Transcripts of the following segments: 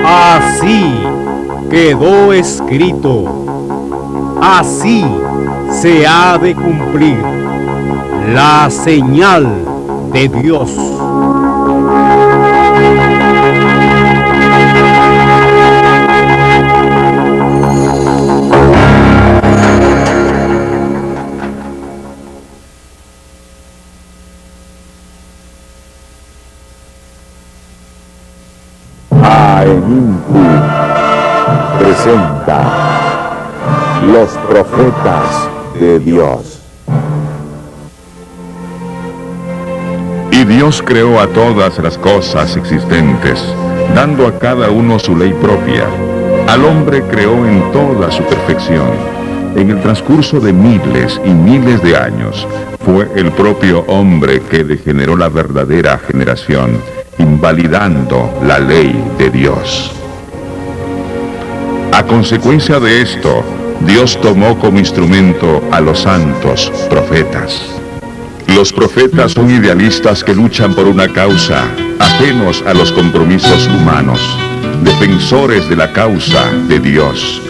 Así quedó escrito, así se ha de cumplir la señal de Dios. AENINCU presenta Los Profetas de Dios. Y Dios creó a todas las cosas existentes, dando a cada uno su ley propia. Al hombre creó en toda su perfección. En el transcurso de miles y miles de años, fue el propio hombre que degeneró la verdadera generación, invalidando la ley de Dios. A consecuencia de esto, Dios tomó como instrumento a los santos profetas. Los profetas son idealistas que luchan por una causa, ajenos a los compromisos humanos, defensores de la causa de Dios.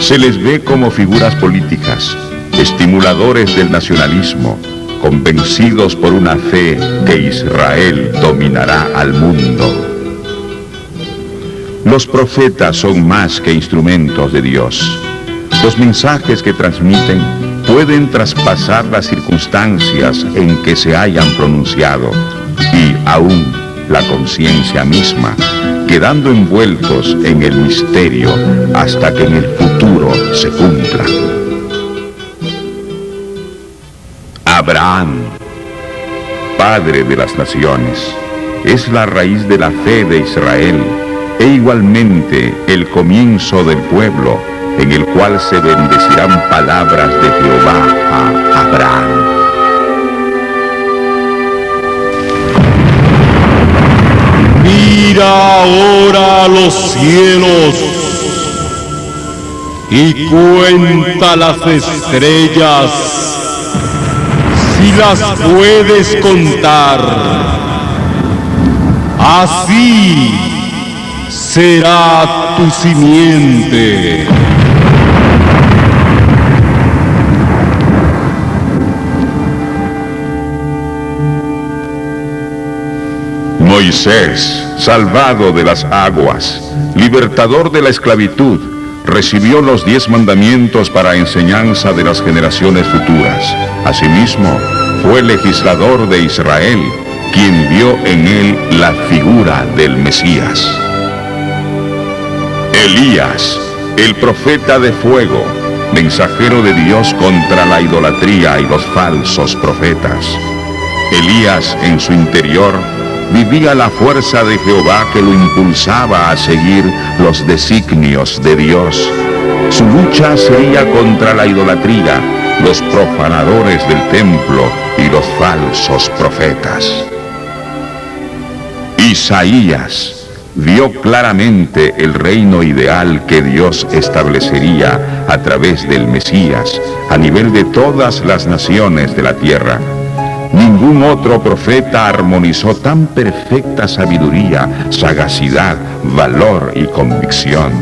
Se les ve como figuras políticas, estimuladores del nacionalismo, convencidos por una fe que Israel dominará al mundo. Los profetas son más que instrumentos de Dios. Los mensajes que transmiten pueden traspasar las circunstancias en que se hayan pronunciado y aún la conciencia misma, quedando envueltos en el misterio hasta que en el futuro se cumpla. Abraham, padre de las naciones, es la raíz de la fe de Israel e igualmente el comienzo del pueblo en el cual se bendecirán palabras de Jehová a Abraham. Mira ahora a los cielos y cuenta las estrellas, si las puedes contar. Así será tu simiente. Moisés, salvado de las aguas, libertador de la esclavitud, recibió los 10 mandamientos para enseñanza de las generaciones futuras. Asimismo, fue legislador de Israel, quien vio en él la figura del Mesías. Elías, el profeta de fuego, mensajero de Dios contra la idolatría y los falsos profetas. Elías, en su interior, vivía la fuerza de Jehová que lo impulsaba a seguir los designios de Dios. Su lucha sería contra la idolatría, los profanadores del templo y los falsos profetas. Isaías vio claramente el reino ideal que Dios establecería a través del Mesías a nivel de todas las naciones de la tierra. Ningún otro profeta armonizó tan perfecta sabiduría, sagacidad, valor y convicción.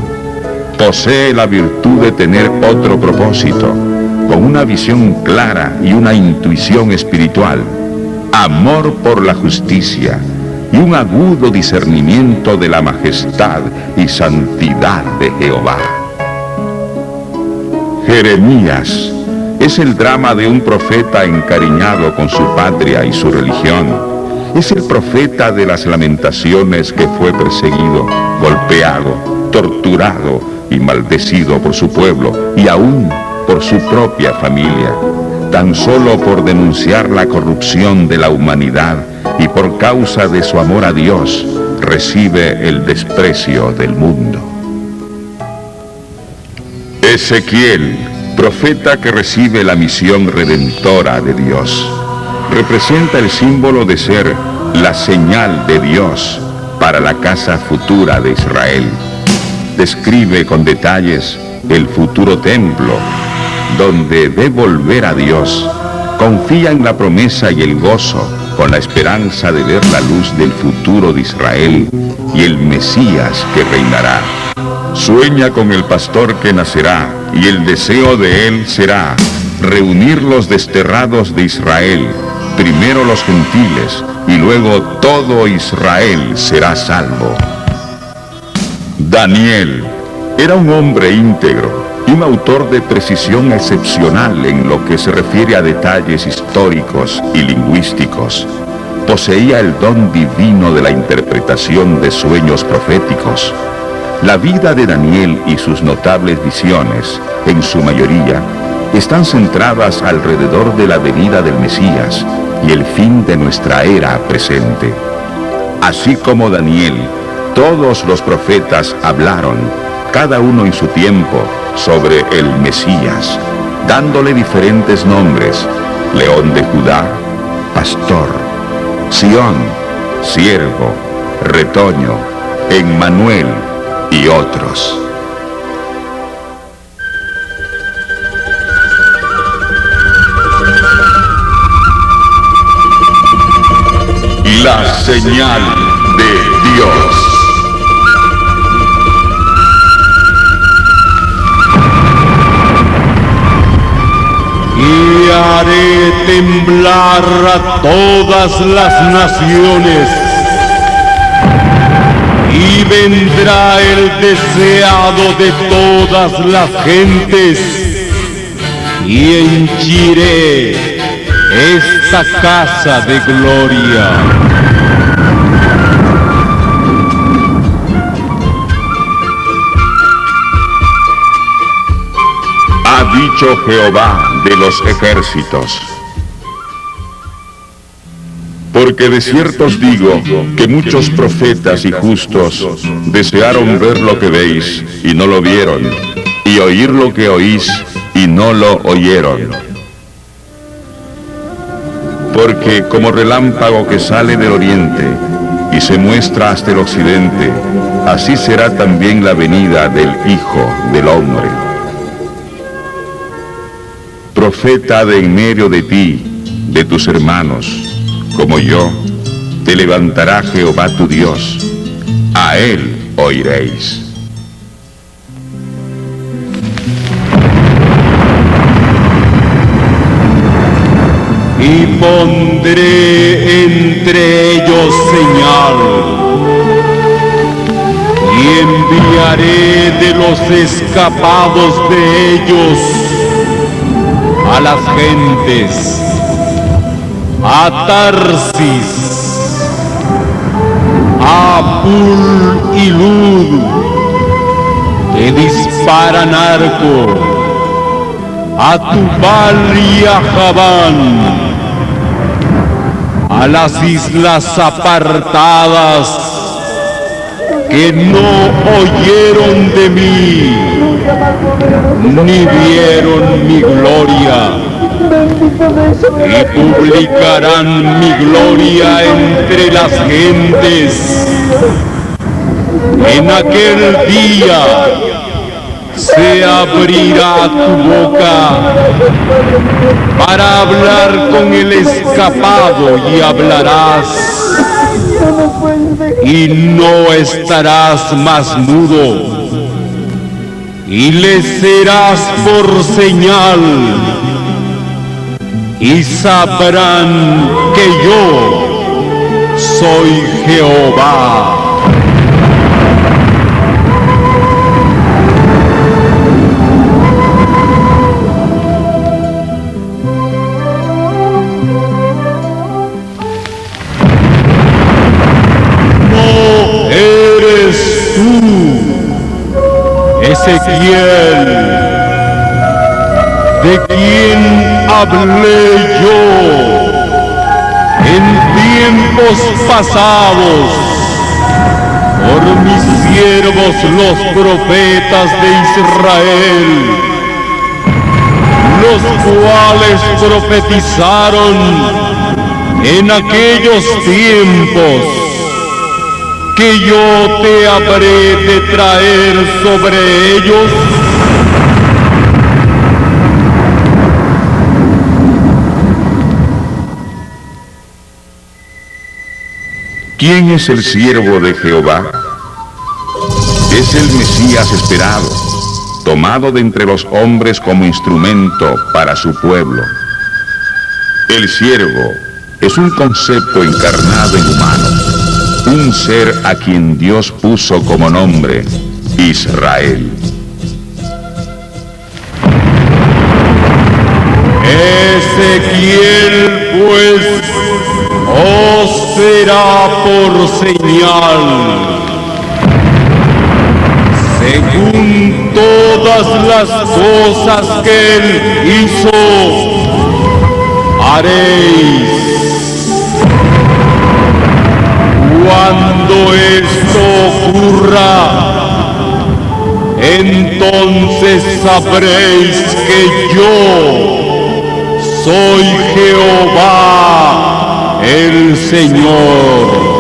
Posee la virtud de tener otro propósito, con una visión clara y una intuición espiritual, amor por la justicia y un agudo discernimiento de la majestad y santidad de Jehová. Jeremías es el drama de un profeta encariñado con su patria y su religión. Es el profeta de las lamentaciones que fue perseguido, golpeado, torturado y maldecido por su pueblo y aún por su propia familia, tan solo por denunciar la corrupción de la humanidad y por causa de su amor a Dios, recibe el desprecio del mundo. Ezequiel, profeta que recibe la misión redentora de Dios, representa el símbolo de ser la señal de Dios para la casa futura de Israel. Describe con detalles el futuro templo, donde ve volver a Dios, confía en la promesa y el gozo con la esperanza de ver la luz del futuro de Israel y el Mesías que reinará. Sueña con el pastor que nacerá, y el deseo de él será reunir los desterrados de Israel, primero los gentiles, y luego todo Israel será salvo. Daniel era un hombre íntegro y un autor de precisión excepcional en lo que se refiere a detalles históricos y lingüísticos. Poseía el don divino de la interpretación de sueños proféticos. La vida de Daniel y sus notables visiones, en su mayoría, están centradas alrededor de la venida del Mesías y el fin de nuestra era presente. Así como Daniel, todos los profetas hablaron, cada uno en su tiempo, sobre el Mesías, dándole diferentes nombres: León de Judá, Pastor; Sión, Siervo; Retoño; Emmanuel, y otros. La señal de Dios. Y haré temblar a todas las naciones, y vendrá el deseado de todas las gentes, y henchiré esta casa de gloria. Ha dicho Jehová de los ejércitos. Porque de cierto os digo que muchos profetas y justos desearon ver lo que veis y no lo vieron, y oír lo que oís y no lo oyeron. Porque como relámpago que sale del oriente y se muestra hasta el occidente, así será también la venida del Hijo del Hombre. Profeta de en medio de ti, de tus hermanos, como yo, te levantará Jehová tu Dios, a él oiréis. Y pondré entre ellos señal, y enviaré de los escapados de ellos a las gentes, a Tarsis, a Pul y Lud, que disparan arco, a Tubal y a Javán, a las islas apartadas que no oyeron de mí, ni vieron mi gloria, y publicarán mi gloria entre las gentes. En aquel día se abrirá tu boca para hablar con el escapado, y hablarás, y no estarás más mudo, y le serás por señal, y sabrán que yo soy Jehová. Ezequiel, de quien hablé yo en tiempos pasados por mis siervos los profetas de Israel, los cuales profetizaron en aquellos tiempos que yo te habré de traer sobre ellos. ¿Quién es el siervo de Jehová? Es el Mesías esperado, tomado de entre los hombres como instrumento para su pueblo. El siervo es un concepto encarnado en humano, un ser a quien Dios puso como nombre, Israel. Ezequiel, pues, os será por señal, según todas las cosas que él hizo, haréis. Cuando esto ocurra, entonces sabréis que yo soy Jehová, el Señor.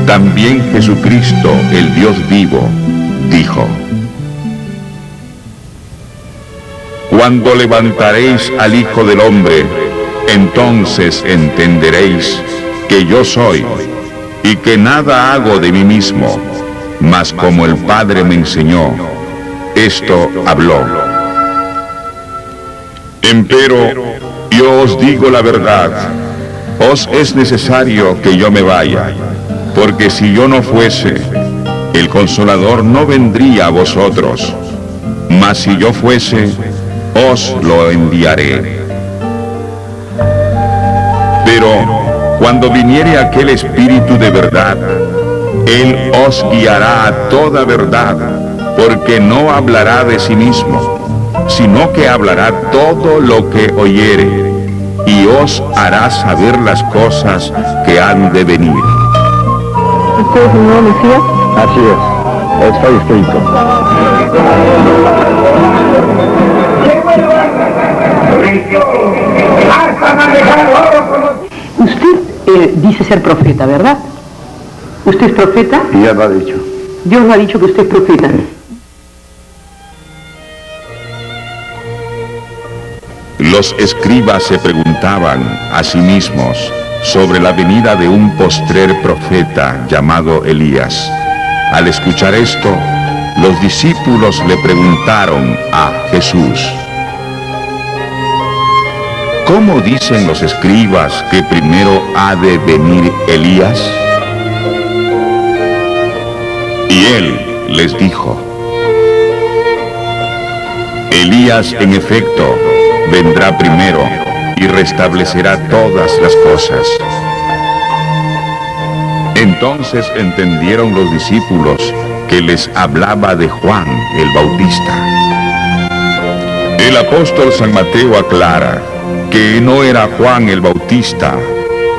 También Jesucristo, el Dios vivo, dijo: Cuando levantaréis al Hijo del Hombre, entonces entenderéis que yo soy, y que nada hago de mí mismo, mas como el Padre me enseñó, esto habló. Empero, yo os digo la verdad, os es necesario que yo me vaya, porque si yo no fuese, el Consolador no vendría a vosotros, mas si yo fuese, os lo enviaré. Pero cuando viniere aquel Espíritu de verdad, Él os guiará a toda verdad, porque no hablará de sí mismo, sino que hablará todo lo que oyere, y os hará saber las cosas que han de venir. ¿Usted es el nuevo Mesías? Así es, está escrito. Usted dice ser profeta, ¿verdad? ¿Usted es profeta? Ya lo ha dicho. Dios me ha dicho que usted es profeta. Los escribas se preguntaban a sí mismos sobre la venida de un postrer profeta llamado Elías. Al escuchar esto, los discípulos le preguntaron a Jesús: ¿cómo dicen los escribas que primero ha de venir Elías? Y él les dijo: Elías en efecto vendrá primero y restablecerá todas las cosas. Entonces entendieron los discípulos que les hablaba de Juan el Bautista. El apóstol San Mateo aclara que no era Juan el Bautista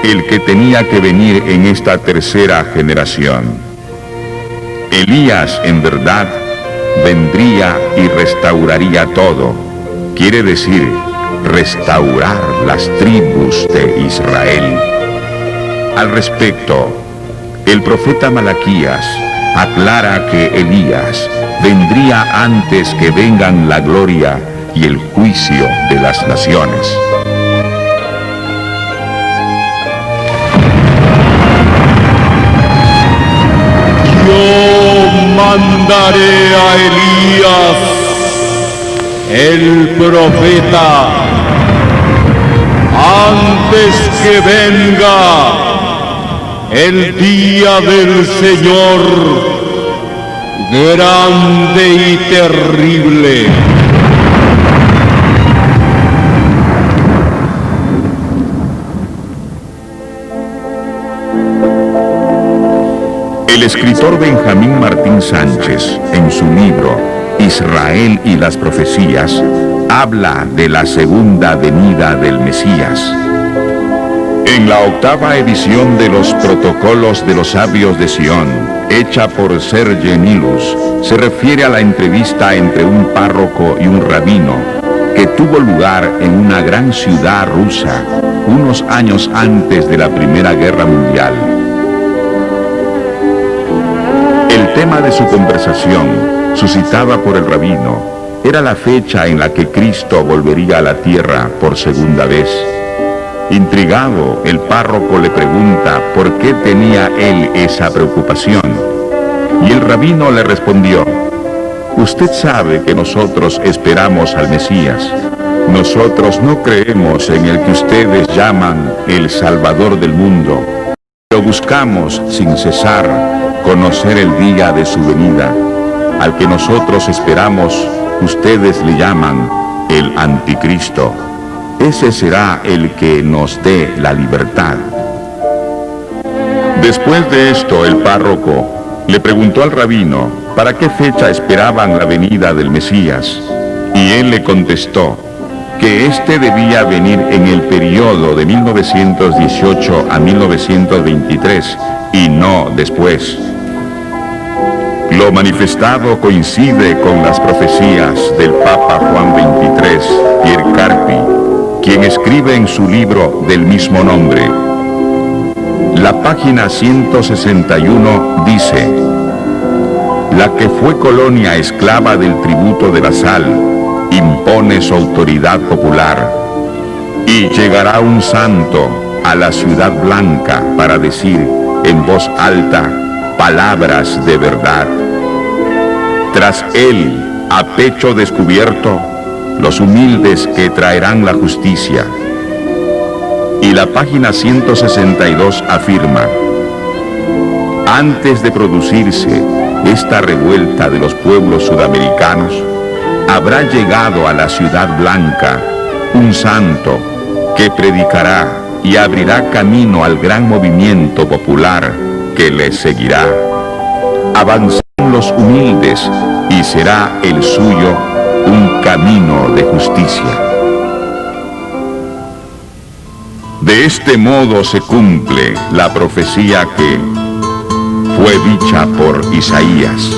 el que tenía que venir en esta tercera generación. Elías, en verdad, vendría y restauraría todo. Quiere decir, restaurar las tribus de Israel. Al respecto, el profeta Malaquías aclara que Elías vendría antes que vengan la gloria y el juicio de las naciones. Yo mandaré a Elías, el profeta, antes que venga el día del Señor, grande y terrible. El escritor Benjamín Martín Sánchez, en su libro Israel y las profecías, habla de la segunda venida del Mesías. En la octava edición de los Protocolos de los Sabios de Sion, hecha por Serge Nilus, se refiere a la entrevista entre un párroco y un rabino que tuvo lugar en una gran ciudad rusa unos años antes de la Primera Guerra Mundial. El tema de su conversación, suscitada por el rabino, era la fecha en la que Cristo volvería a la tierra por segunda vez. Intrigado, el párroco le pregunta por qué tenía él esa preocupación. Y el rabino le respondió: usted sabe que nosotros esperamos al Mesías. Nosotros no creemos en el que ustedes llaman el Salvador del mundo, pero buscamos sin cesar conocer el día de su venida. Al que nosotros esperamos, ustedes le llaman el Anticristo. Ese será el que nos dé la libertad. Después de esto, el párroco le preguntó al rabino para qué fecha esperaban la venida del Mesías, y él le contestó que éste debía venir en el periodo de 1918 a 1923 y no después. Lo manifestado coincide con las profecías del Papa Juan XXIII, Pierre Carpi, quien escribe en su libro del mismo nombre. La página 161 dice: la que fue colonia esclava del tributo de la sal, impone su autoridad popular, y llegará un santo a la ciudad blanca para decir en voz alta palabras de verdad. Tras él, a pecho descubierto, los humildes que traerán la justicia. Y la página 162 afirma: antes de producirse esta revuelta de los pueblos sudamericanos, habrá llegado a la ciudad blanca un santo que predicará y abrirá camino al gran movimiento popular que les seguirá. Avanzarán los humildes y será el suyo un camino de justicia. De este modo se cumple la profecía que fue dicha por Isaías.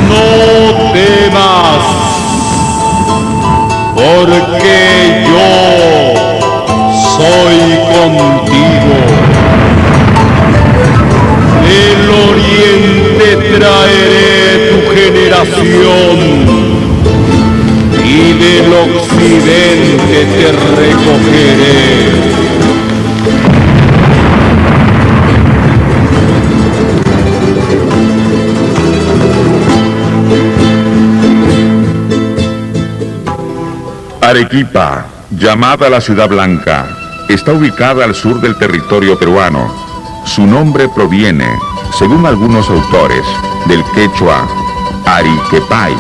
No temas, porque yo soy contigo. Del oriente traeré tu generación, y del occidente te recogeré. Arequipa, llamada la Ciudad Blanca, está ubicada al sur del territorio peruano. Su nombre proviene, según algunos autores, del quechua Ariquepay,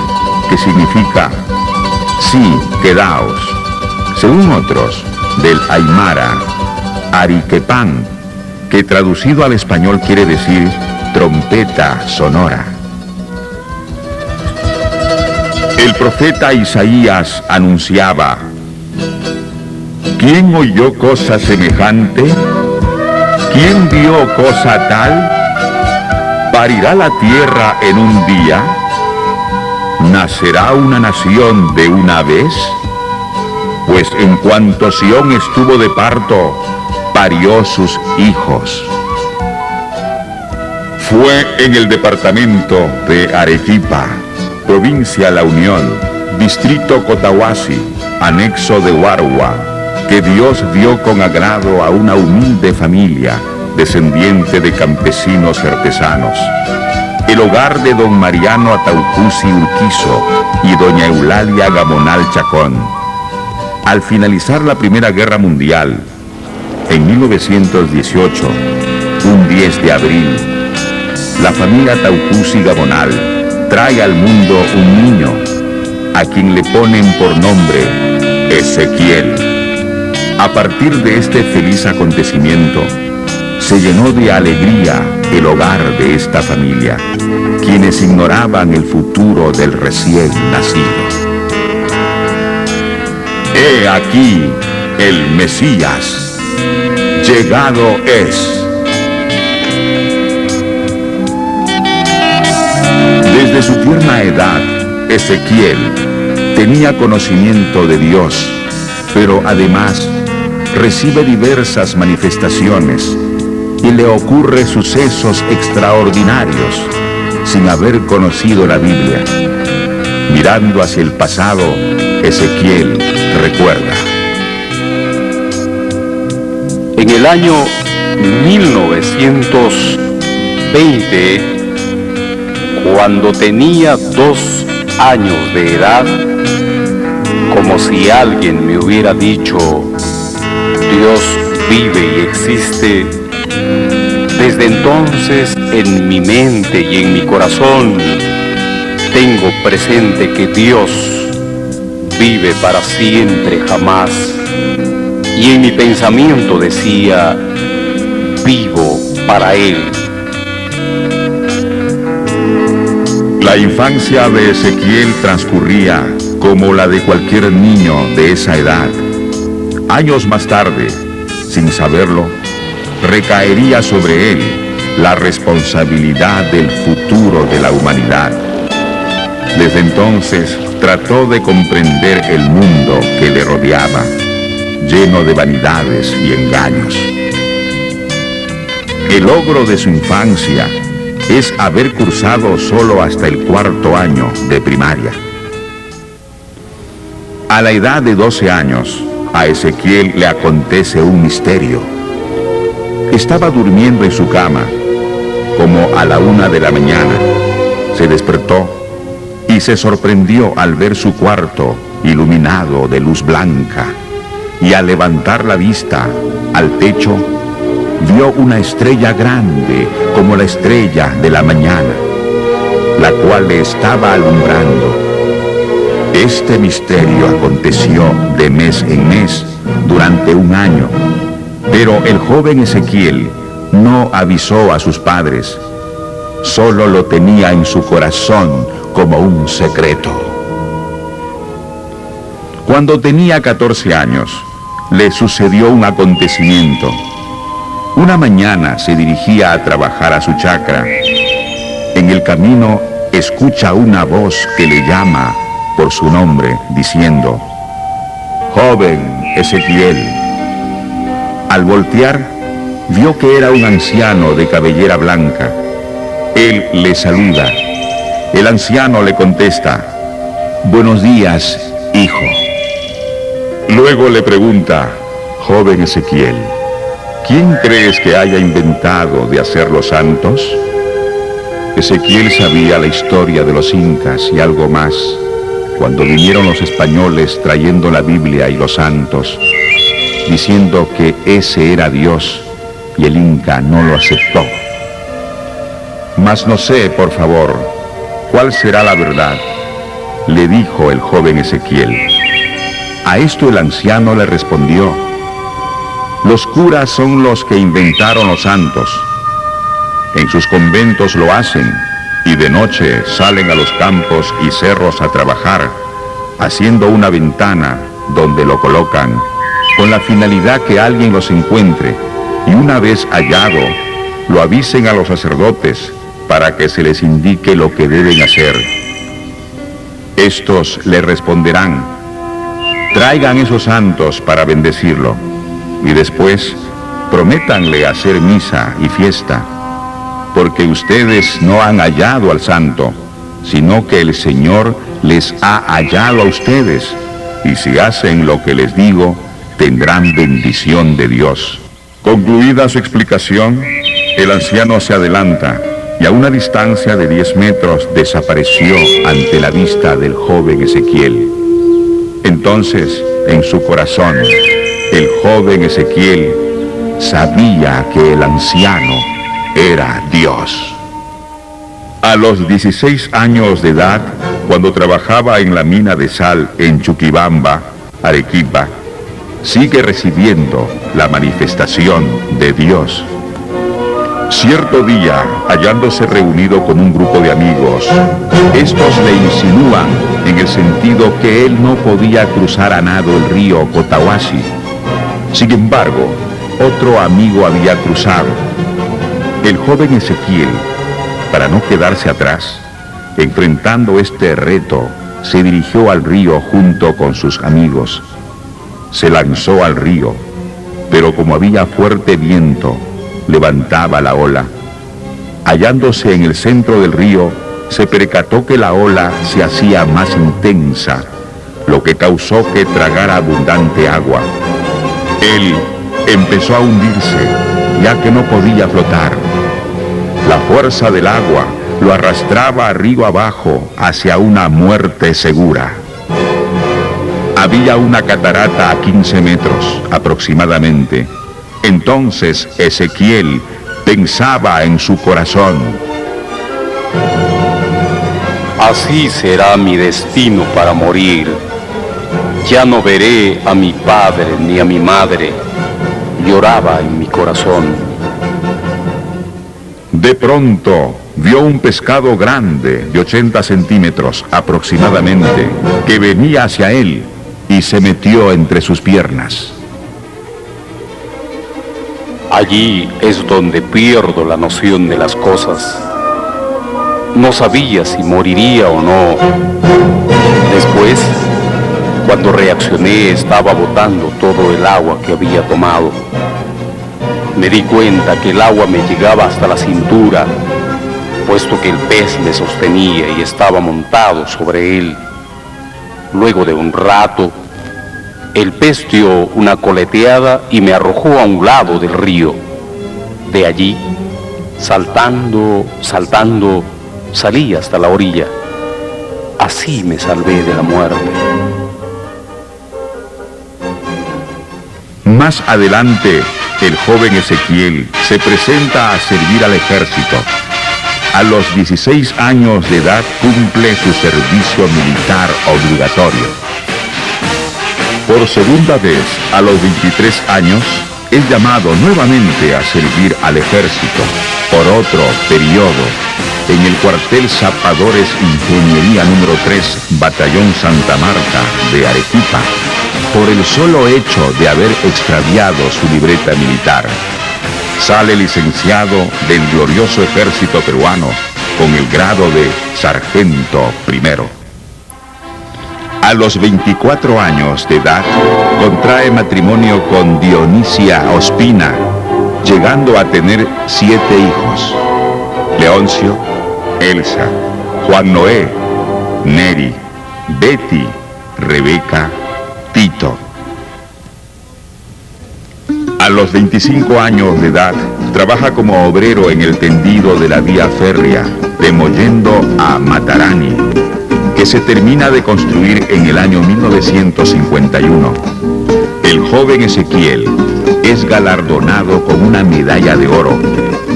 que significa sí, quedaos. Según otros, del aymara Ariquepan, que traducido al español quiere decir trompeta sonora. El profeta Isaías anunciaba: ¿quién oyó cosa semejante? ¿Quién vio cosa tal? ¿Parirá la tierra en un día? ¿Nacerá una nación de una vez? Pues en cuanto Sión estuvo de parto, parió sus hijos. Fue en el departamento de Arequipa, provincia La Unión, distrito Cotahuasi, anexo de Huarua, que Dios dio con agrado a una humilde familia, descendiente de campesinos y artesanos. El hogar de don Mariano Ataucusi Urquizo y doña Eulalia Gamonal Chacón. Al finalizar la Primera Guerra Mundial, en 1918, un 10 de abril, la familia Ataucusi Gamonal trae al mundo un niño, a quien le ponen por nombre Ezequiel. A partir de este feliz acontecimiento, se llenó de alegría el hogar de esta familia, quienes ignoraban el futuro del recién nacido. He aquí el Mesías, llegado es. Desde su tierna edad, Ezequiel tenía conocimiento de Dios, pero además recibe diversas manifestaciones y le ocurre sucesos extraordinarios sin haber conocido la Biblia. Mirando hacia el pasado, Ezequiel recuerda. En el año 1920, cuando tenía 2 años de edad, como si alguien me hubiera dicho, Dios vive y existe, desde entonces en mi mente y en mi corazón tengo presente que Dios vive para siempre jamás, y en mi pensamiento decía, vivo para Él. La infancia de Ezequiel transcurría como la de cualquier niño de esa edad. Años más tarde, sin saberlo, recaería sobre él la responsabilidad del futuro de la humanidad. Desde entonces trató de comprender el mundo que le rodeaba, lleno de vanidades y engaños. El logro de su infancia es haber cursado solo hasta el 4º año de primaria. A la edad de 12 años, a Ezequiel le acontece un misterio. Estaba durmiendo en su cama, como a la 1 de la mañana. Se despertó y se sorprendió al ver su cuarto iluminado de luz blanca, y al levantar la vista al techo, vio una estrella grande como la estrella de la mañana, la cual le estaba alumbrando. Este misterio aconteció de mes en mes durante 1 año, pero el joven Ezequiel no avisó a sus padres, solo lo tenía en su corazón como un secreto. Cuando tenía 14 años, le sucedió un acontecimiento. Una mañana se dirigía a trabajar a su chacra. En el camino escucha una voz que le llama por su nombre, diciendo, «Joven Ezequiel». Al voltear, vio que era un anciano de cabellera blanca. Él le saluda. El anciano le contesta, «Buenos días, hijo». Luego le pregunta, «Joven Ezequiel, ¿quién crees que haya inventado de hacer los santos?». Ezequiel sabía la historia de los incas y algo más, cuando vinieron los españoles trayendo la Biblia y los santos, diciendo que ese era Dios, y el inca no lo aceptó. «Mas no sé, por favor, ¿cuál será la verdad?», le dijo el joven Ezequiel. A esto el anciano le respondió, «Los curas son los que inventaron los santos. En sus conventos lo hacen, y de noche salen a los campos y cerros a trabajar, haciendo una ventana donde lo colocan, con la finalidad que alguien los encuentre, y una vez hallado, lo avisen a los sacerdotes para que se les indique lo que deben hacer. Estos le responderán, traigan esos santos para bendecirlo, y después prométanle hacer misa y fiesta, porque ustedes no han hallado al santo, sino que el Señor les ha hallado a ustedes, y si hacen lo que les digo, tendrán bendición de Dios». Concluida su explicación, el anciano se adelanta y a una distancia de 10 metros desapareció ante la vista del joven Ezequiel. Entonces, en su corazón, el joven Ezequiel sabía que el anciano era Dios. A los 16 años de edad, cuando trabajaba en la mina de sal en Chuquibamba, Arequipa, sigue recibiendo la manifestación de Dios. Cierto día, hallándose reunido con un grupo de amigos, estos le insinúan en el sentido que él no podía cruzar a nado el río Cotahuasi. Sin embargo, otro amigo había cruzado. El joven Ezequiel, para no quedarse atrás, enfrentando este reto, se dirigió al río junto con sus amigos. Se lanzó al río, pero como había fuerte viento, levantaba la ola. Hallándose en el centro del río, se percató que la ola se hacía más intensa, lo que causó que tragara abundante agua. Él empezó a hundirse, ya que no podía flotar. La fuerza del agua lo arrastraba río abajo hacia una muerte segura. Había una catarata a 15 metros aproximadamente. Entonces Ezequiel pensaba en su corazón: así será mi destino para morir. Ya no veré a mi padre ni a mi madre, lloraba en mi corazón. De pronto vio un pescado grande de 80 centímetros aproximadamente que venía hacia él y se metió entre sus piernas. Allí es donde pierdo la noción de las cosas. No sabía si moriría o no. Después, cuando reaccioné, estaba botando todo el agua que había tomado. Me di cuenta que el agua me llegaba hasta la cintura, puesto que el pez me sostenía y estaba montado sobre él. Luego de un rato, el pez dio una coleteada y me arrojó a un lado del río. De allí, saltando, salí hasta la orilla. Así me salvé de la muerte. Más adelante, el joven Ezequiel se presenta a servir al ejército. A los 16 años de edad cumple su servicio militar obligatorio. Por segunda vez, a los 23 años, es llamado nuevamente a servir al ejército por otro periodo en el cuartel Zapadores Ingeniería número 3, Batallón Santa Marta de Arequipa, por el solo hecho de haber extraviado su libreta militar. Sale licenciado del glorioso ejército peruano con el grado de sargento primero. A los 24 años de edad, contrae matrimonio con Dionisia Ospina, llegando a tener 7 hijos: Leoncio, Elsa, Juan Noé, Neri, Betty, Rebeca, Tito. A los 25 años de edad, trabaja como obrero en el tendido de la vía férrea de Mollendo a Matarani, que se termina de construir en el año 1951. El joven Ezequiel es galardonado con una medalla de oro,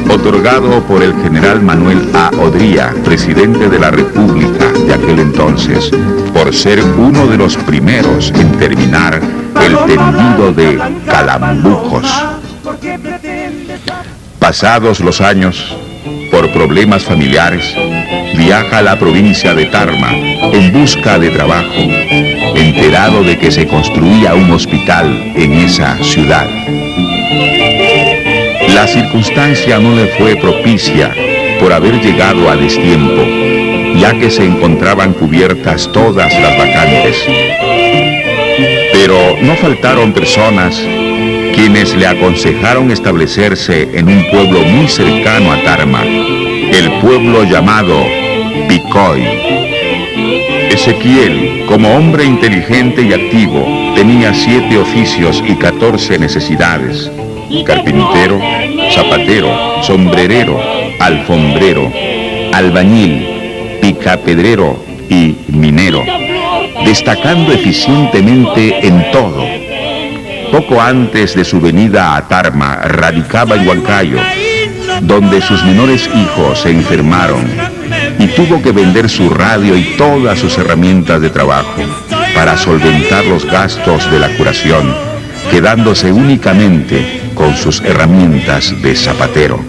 otorgado por el general Manuel A. Odría, presidente de la República de aquel entonces, por ser uno de los primeros en terminar el tendido de Calambucos. Pasados los años, por problemas familiares, viaja a la provincia de Tarma en busca de trabajo, enterado de que se construía un hospital en esa ciudad. La circunstancia no le fue propicia por haber llegado a destiempo, ya que se encontraban cubiertas todas las vacantes. Pero no faltaron personas quienes le aconsejaron establecerse en un pueblo muy cercano a Tarma, el pueblo llamado Picoy. Ezequiel, como hombre inteligente y activo, tenía 7 oficios y 14 necesidades: carpintero, zapatero, sombrerero, alfombrero, albañil, picapedrero y minero, destacando eficientemente en todo. Poco antes de su venida a Tarma, radicaba en Huancayo, donde sus menores hijos se enfermaron y tuvo que vender su radio y todas sus herramientas de trabajo para solventar los gastos de la curación, quedándose únicamente con sus herramientas de zapatero.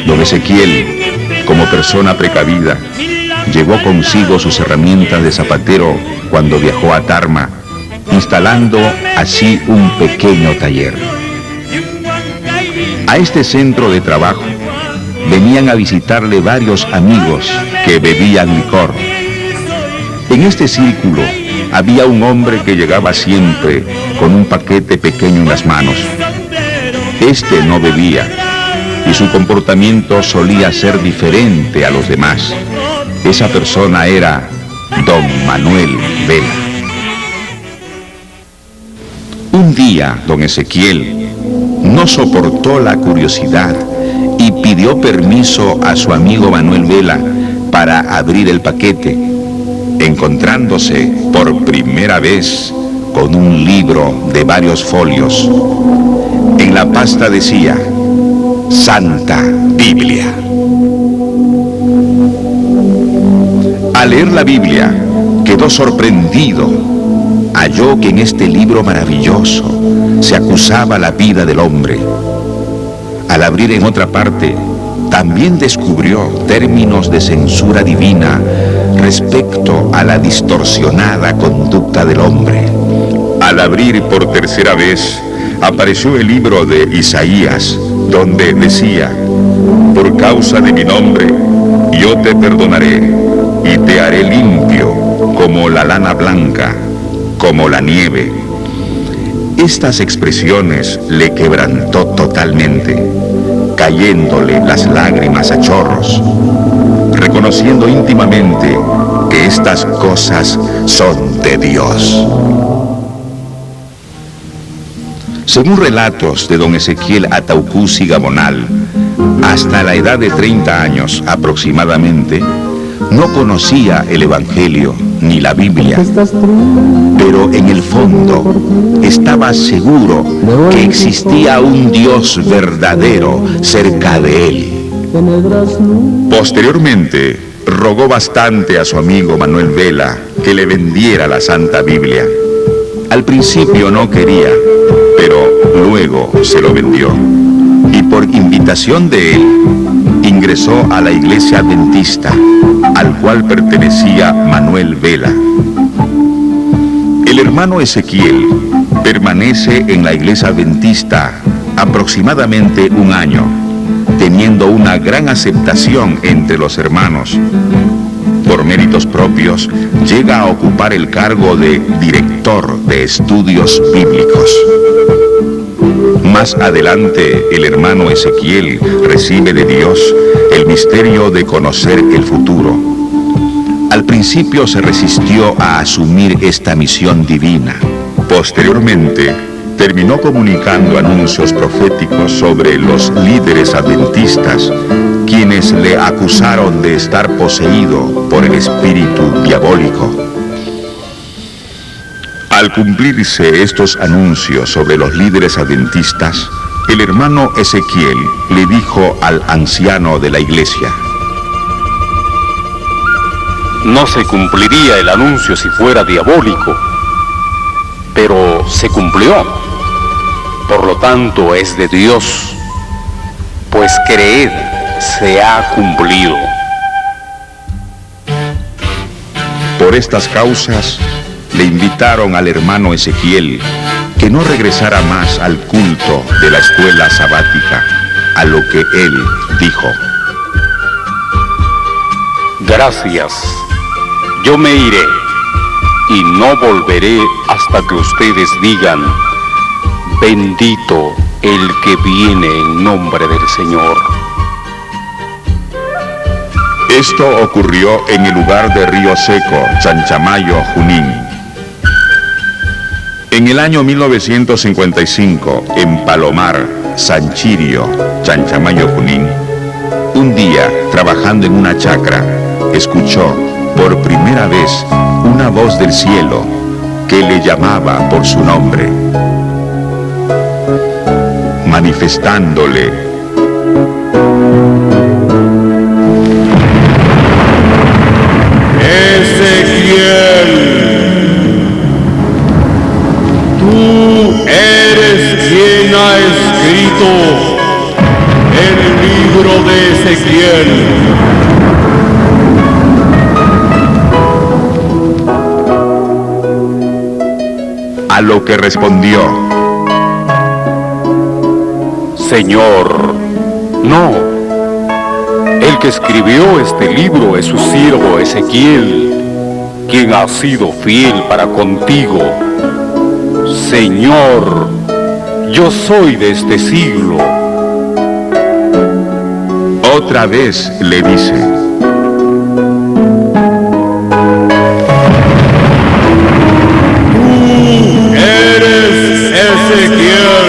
Don Ezequiel, como persona precavida, llevó consigo sus herramientas de zapatero cuando viajó a Tarma, instalando así un pequeño taller. A este centro de trabajo venían a visitarle varios amigos que bebían licor. En este círculo había un hombre que llegaba siempre con un paquete pequeño en las manos. Este no bebía y su comportamiento solía ser diferente a los demás. Esa persona era don Manuel Vela. Un día, don Ezequiel no soportó la curiosidad y pidió permiso a su amigo Manuel Vela para abrir el paquete, encontrándose por primera vez con un libro de varios folios. En la pasta decía Santa Biblia. Al leer la Biblia, quedó sorprendido. Halló que en este libro maravilloso se acusaba la vida del hombre. Al abrir en otra parte, también descubrió términos de censura divina respecto a la distorsionada conducta del hombre. Al abrir por tercera vez, apareció el libro de Isaías, donde decía: por causa de mi nombre, yo te perdonaré y te haré limpio como la lana blanca, como la nieve. Estas expresiones le quebrantó totalmente, cayéndole las lágrimas a chorros, reconociendo íntimamente que estas cosas son de Dios. Según relatos de don Ezequiel Ataucusi Gamonal, hasta la edad de 30 años aproximadamente, no conocía el Evangelio ni la Biblia, pero en el fondo estaba seguro que existía un Dios verdadero cerca de él. Posteriormente, rogó bastante a su amigo Manuel Vela que le vendiera la Santa Biblia. Al principio no quería, pero luego se lo vendió. Y por invitación de él, ingresó a la iglesia adventista, al cual pertenecía Manuel Vela. El hermano Ezequiel permanece en la iglesia adventista aproximadamente un año, teniendo una gran aceptación entre los hermanos. Por méritos propios, llega a ocupar el cargo de director de estudios bíblicos. Más adelante, el hermano Ezequiel recibe de Dios el misterio de conocer el futuro. Al principio se resistió a asumir esta misión divina. Posteriormente, terminó comunicando anuncios proféticos sobre los líderes adventistas, quienes le acusaron de estar poseído por el espíritu diabólico. Al cumplirse estos anuncios sobre los líderes adventistas, el hermano Ezequiel le dijo al anciano de la iglesia: no se cumpliría el anuncio si fuera diabólico, pero se cumplió. Por lo tanto, es de Dios, pues creed, se ha cumplido. Por estas causas, le invitaron al hermano Ezequiel que no regresara más al culto de la escuela sabática, a lo que él dijo: gracias, yo me iré y no volveré hasta que ustedes digan: bendito el que viene en nombre del Señor. Esto ocurrió en el lugar de Río Seco, Chanchamayo, Junín. En el año 1955, en Palomar, Sanchirio, Chanchamayo, Junín, un día, trabajando en una chacra, escuchó por primera vez una voz del cielo que le llamaba por su nombre, manifestándole: Ezequiel, tú eres quien ha escrito el libro de Ezequiel. A lo que respondió: Señor, no. El que escribió este libro es su siervo Ezequiel, quien ha sido fiel para contigo. Señor, Yo soy de este siglo. Otra vez le dice: Tú eres Ezequiel,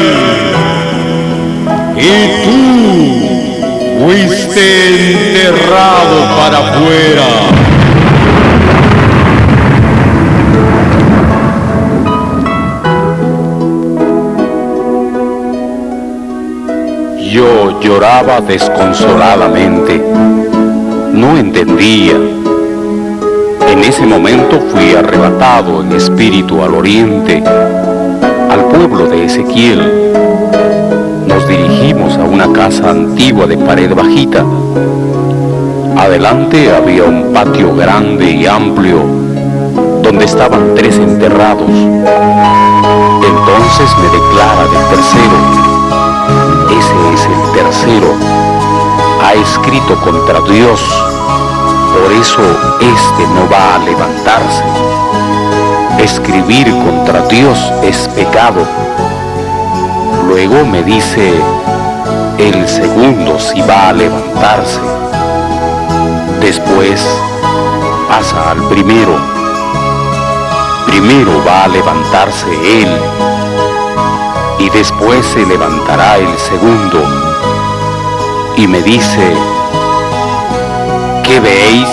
y tú fuiste enterrado para afuera. Yo lloraba desconsoladamente. No entendía. En ese momento fui arrebatado en espíritu al oriente, al pueblo de Ezequiel. Nos dirigimos a una casa antigua de pared bajita. Adelante había un patio grande y amplio, donde estaban 3 enterrados. Entonces me declara del tercero: ese es el tercero, ha escrito contra Dios, por eso este no va a levantarse. Escribir contra Dios es pecado. Luego me dice: el segundo sí va a levantarse. Después pasa al primero. Primero va a levantarse él, y después se levantará el segundo. Y me dice: ¿qué veis?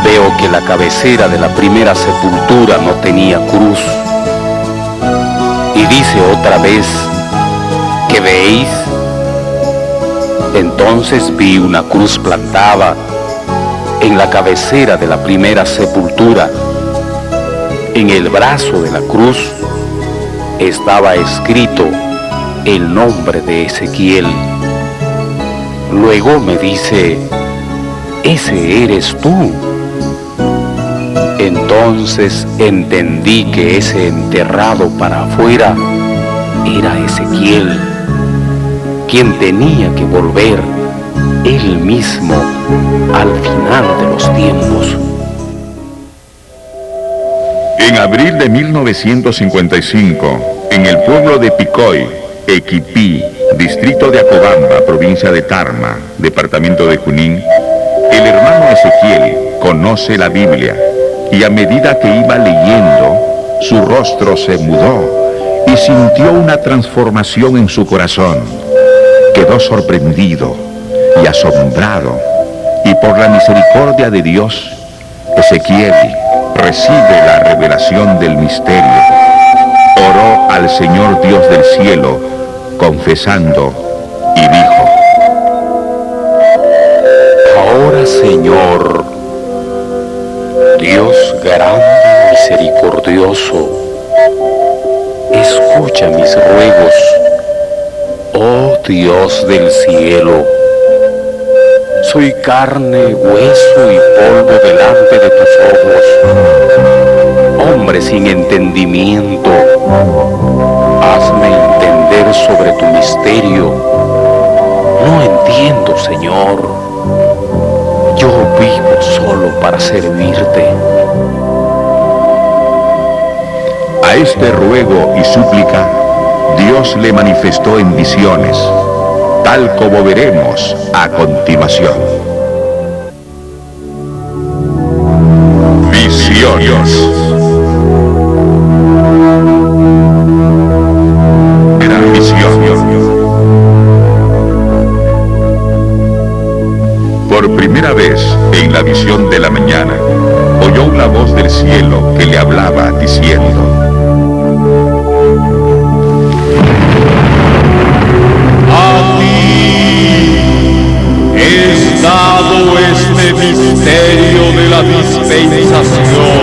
Veo que la cabecera de la primera sepultura no tenía cruz. Y dice otra vez: ¿qué veis? Entonces vi una cruz plantada en la cabecera de la primera sepultura. En el brazo de la cruz estaba escrito el nombre de Ezequiel. Luego me dice: ese eres tú. Entonces entendí que ese enterrado para afuera era Ezequiel, quien tenía que volver él mismo al final de los tiempos. En abril de 1955, en el pueblo de Picoy, Equipí, distrito de Acobamba, provincia de Tarma, departamento de Junín, el hermano Ezequiel conoce la Biblia, y a medida que iba leyendo, su rostro se mudó y sintió una transformación en su corazón. Quedó sorprendido y asombrado, y por la misericordia de Dios, Ezequiel recibe la revelación del misterio. Oró al Señor Dios del cielo, confesando, y dijo: Ahora, Señor, Dios grande y misericordioso, escucha mis ruegos, oh Dios del cielo. Soy carne, hueso y polvo delante de tus ojos, hombre sin entendimiento. Hazme entender sobre tu misterio. No entiendo, Señor. Yo vivo solo para servirte. A este ruego y súplica, Dios le manifestó en visiones, tal como veremos a continuación. Visiones. Gran visión. Por primera vez en la visión de la mañana, oyó una voz del cielo que le hablaba diciendo: A ti es dado este misterio de la dispensación,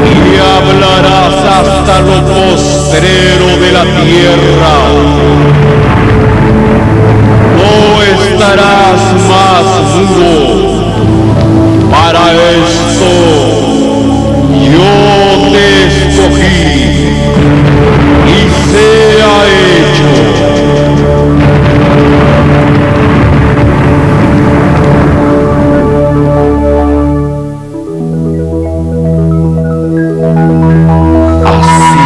y hablarás hasta lo postrero de la tierra. No estarás más mudo. Para esto yo te escogí, y sea hecho. Así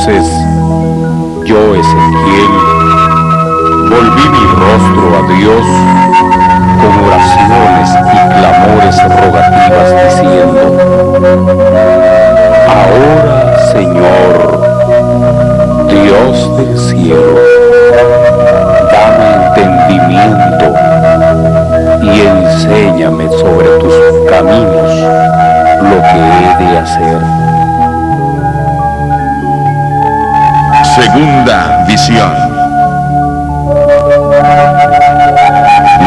Entonces yo, Ezequiel, volví mi rostro a Dios con oraciones y clamores rogativas diciendo: ahora, Señor, Dios del cielo, dame entendimiento y enséñame sobre tus caminos lo que he de hacer. Segunda visión.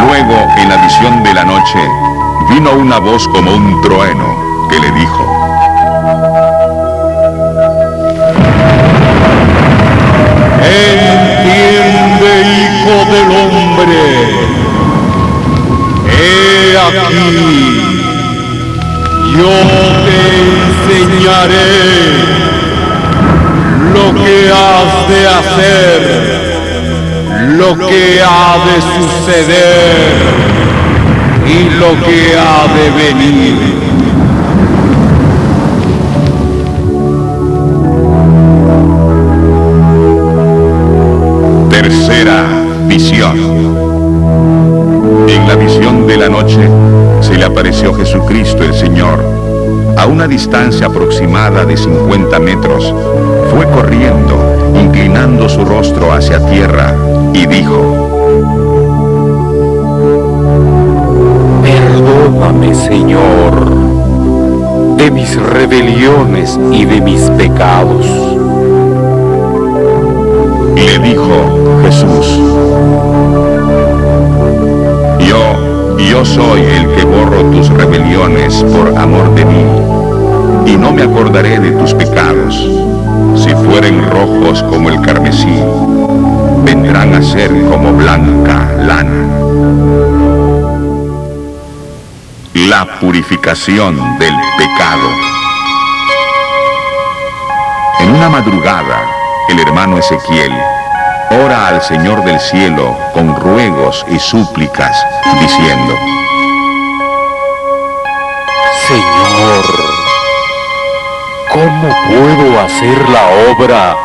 Luego, en la visión de la noche, vino una voz como un trueno que le dijo: entiende, hijo del hombre, he aquí, yo te enseñaré lo que has de hacer, lo que ha de suceder y lo que ha de venir. Tercera visión. En la visión de la noche se le apareció Jesucristo el Señor. A una distancia aproximada de 50 metros, fue corriendo, inclinando su rostro hacia tierra, y dijo: perdóname, Señor, de mis rebeliones y de mis pecados. Le dijo Jesús: Yo soy el que borro tus rebeliones por amor de mí, y no me acordaré de tus pecados. Si fueren rojos como el carmesí, vendrán a ser como blanca lana. La purificación del pecado. En una madrugada, el hermano Ezequiel ora al Señor del cielo con ruegos y súplicas, diciendo: Señor, ¿cómo puedo hacer la obra?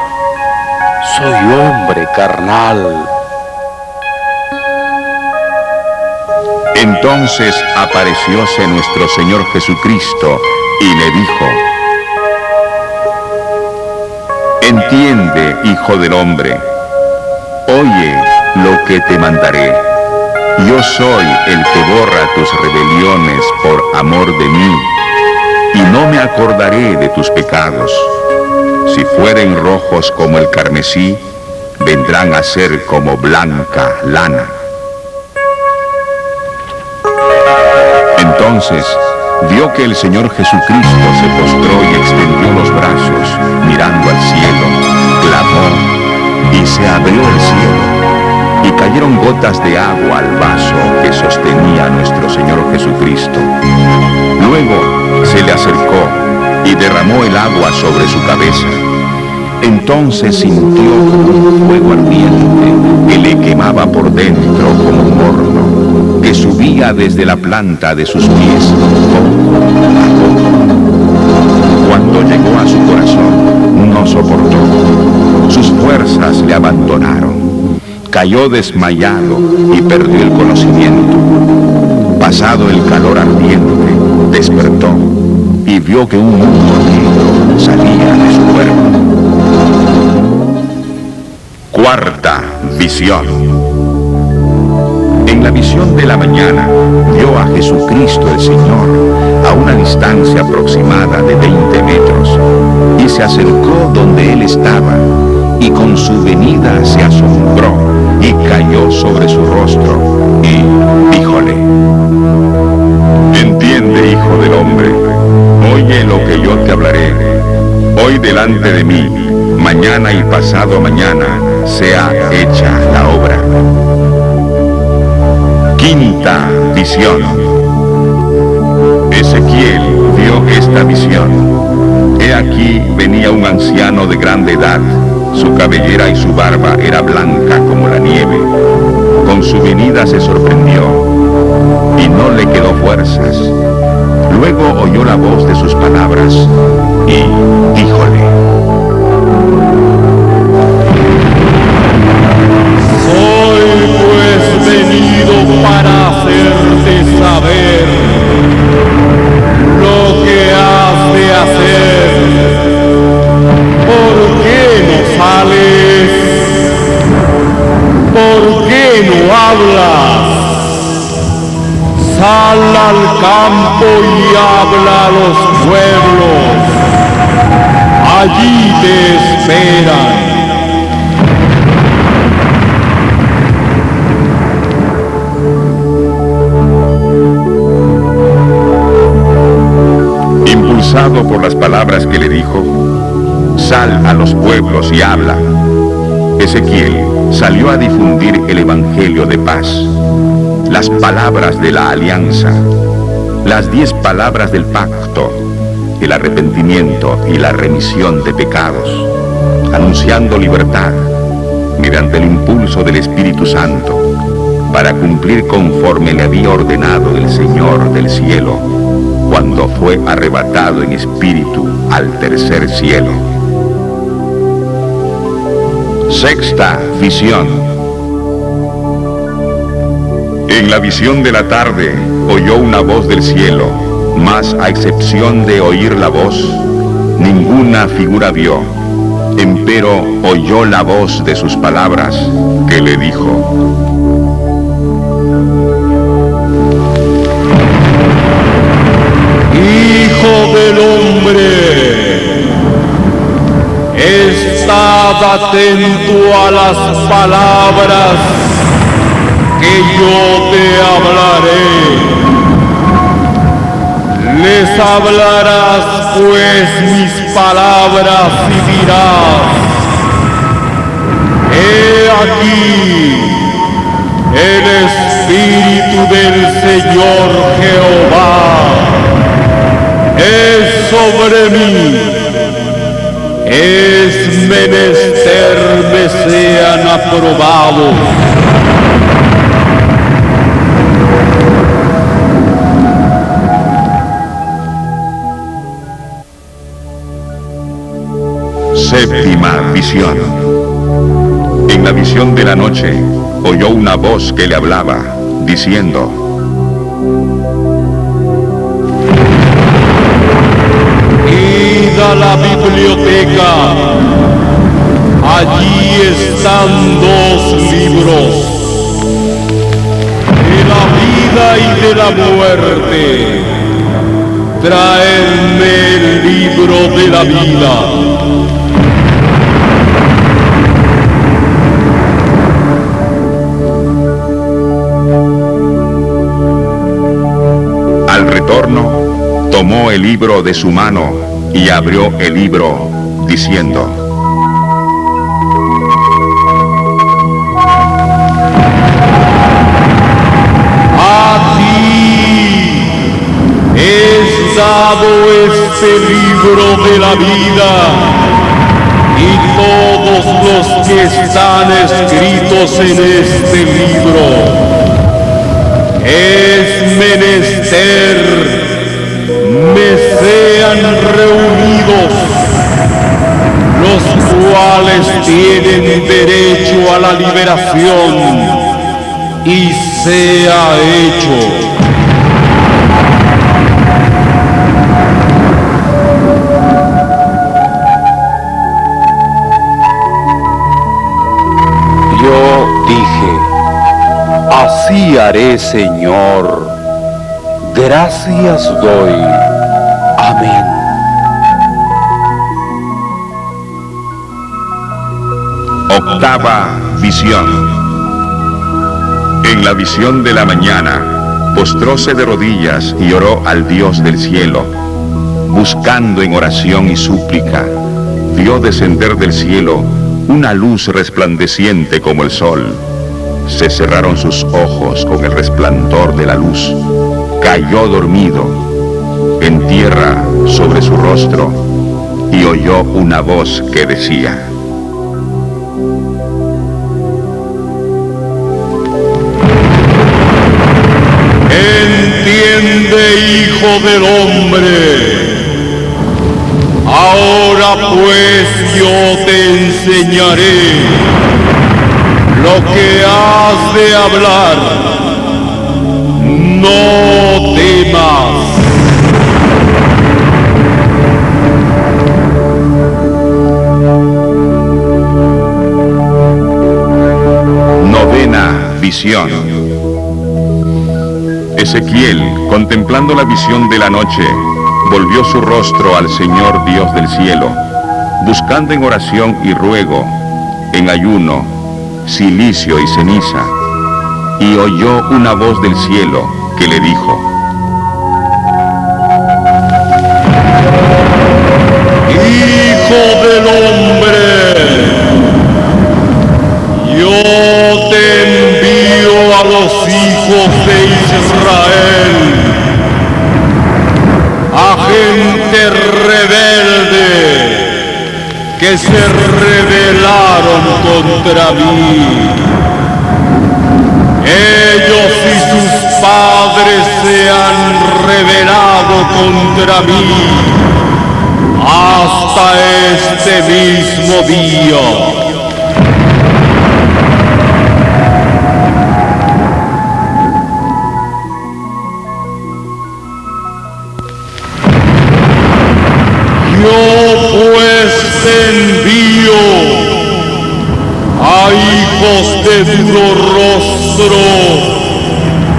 Soy hombre carnal. Entonces aparecióse nuestro Señor Jesucristo y le dijo: entiende, hijo del hombre, oye lo que te mandaré. Yo soy el que borra tus rebeliones por amor de mí, y no me acordaré de tus pecados. Si fueren rojos como el carmesí, vendrán a ser como blanca lana. Entonces vio que el Señor Jesucristo se postró y extendió los brazos, mirando al cielo, clamó, y se abrió el cielo, y cayeron gotas de agua al vaso que sostenía a nuestro Señor Jesucristo. Luego se le acercó y derramó el agua sobre su cabeza. Entonces sintió un fuego ardiente que le quemaba por dentro como un horno, que subía desde la planta de sus pies poco a poco. Cuando llegó a su corazón, no soportó. Sus fuerzas le abandonaron. Cayó desmayado y perdió el conocimiento. Pasado el calor ardiente, despertó y vio que un humo negro salía de su cuerpo. Cuarta visión. En la visión de la mañana vio a Jesucristo el Señor a una distancia aproximada de 20 metros y se acercó donde él estaba, y con su venida se asombró y cayó sobre su rostro y díjole: entiende, hijo del hombre, oye lo que yo te hablaré. Hoy delante de mí, mañana y pasado mañana, sea hecha la obra. Quinta visión. Ezequiel vio esta visión. He aquí venía un anciano de grande edad. Su cabellera y su barba era blanca como la nieve. Con su venida se sorprendió y no le quedó fuerzas. Luego oyó la voz de sus palabras y díjole: hablas? Sal al campo y habla a los pueblos. Allí te esperan. Impulsado por las palabras que le dijo, sal a los pueblos y habla. Ezequiel salió a difundir el evangelio de paz, las palabras de la alianza, las 10 palabras del pacto, el arrepentimiento y la remisión de pecados, anunciando libertad mediante el impulso del Espíritu Santo, para cumplir conforme le había ordenado el Señor del cielo, cuando fue arrebatado en espíritu al tercer cielo. Sexta visión. En la visión de la tarde oyó una voz del cielo, mas a excepción de oír la voz, ninguna figura vio. Empero oyó la voz de sus palabras, que le dijo: Hijo del hombre, estad atento a las palabras que yo te hablaré. Les hablarás pues mis palabras y dirás: He aquí, el Espíritu del Señor Jehová es sobre mí. Es menester me sean aprobados. Séptima visión. En la visión de la noche oyó una voz que le hablaba, diciendo: Id a la biblioteca. Allí están 2 libros, de la vida y de la muerte. Traedme el libro de la vida. Al retorno, tomó el libro de su mano y abrió el libro, diciendo: A ti es dado este libro de la vida, y todos los que están escritos en este libro. Es menester me sean reunidos los cuales tienen derecho a la liberación, y sea hecho. Yo dije: así haré, Señor. Gracias doy. Amén. Octava visión. En la visión de la mañana, postróse de rodillas y oró al Dios del cielo, buscando en oración y súplica. Vio descender del cielo una luz resplandeciente como el sol. Se cerraron sus ojos con el resplandor de la luz. Cayó dormido en tierra sobre su rostro y oyó una voz que decía: Entiende, hijo del hombre. Ahora pues yo te enseñaré lo que has de hablar. No temas. Novena visión. Ezequiel, contemplando la visión de la noche, volvió su rostro al Señor Dios del cielo, buscando en oración y ruego, en ayuno, cilicio y ceniza, y oyó una voz del cielo que le dijo: Hijo del hombre, yo te envío a los hijos de Israel, a gente rebelde que se rebelaron contra mí. Ellos y sus padres se han rebelado contra mí hasta este mismo día. Yo pues te envío a hijos de duro rostro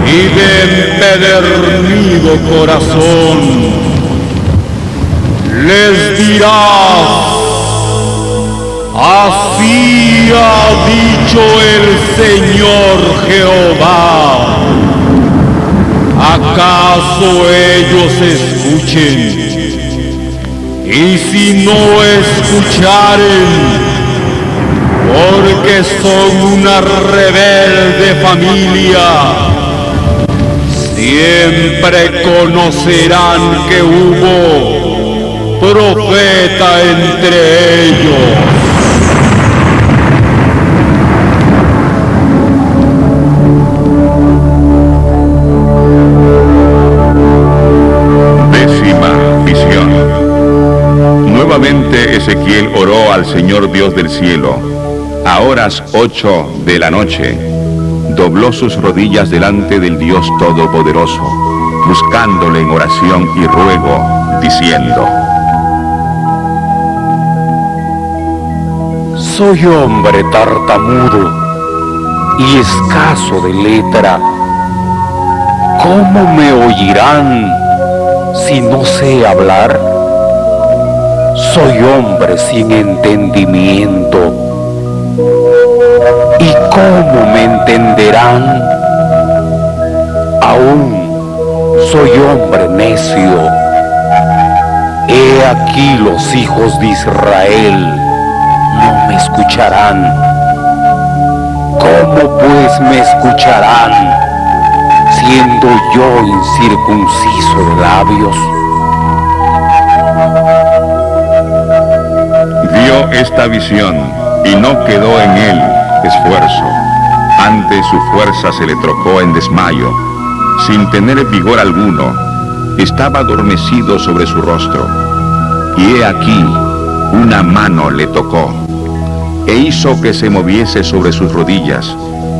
y de empedernido corazón. Les dirás: así ha dicho el Señor Jehová. ¿Acaso ellos escuchen? Y si no escucharen, porque son una rebelde familia, siempre conocerán que hubo profeta entre ellos. Décima visión. Nuevamente Ezequiel oró al Señor Dios del cielo. A horas 8 de la noche, dobló sus rodillas delante del Dios Todopoderoso, buscándole en oración y ruego, diciendo: Soy hombre tartamudo y escaso de letra. ¿Cómo me oirán si no sé hablar? Soy hombre sin entendimiento. ¿Y cómo me entenderán? Aún soy hombre necio. He aquí los hijos de Israel no me escucharán. ¿Cómo pues me escucharán, siendo yo incircunciso de labios? Vio esta visión y no quedó en él esfuerzo. Antes su fuerza se le trocó en desmayo. Sin tener vigor alguno, estaba adormecido sobre su rostro. Y he aquí, una mano le tocó, e hizo que se moviese sobre sus rodillas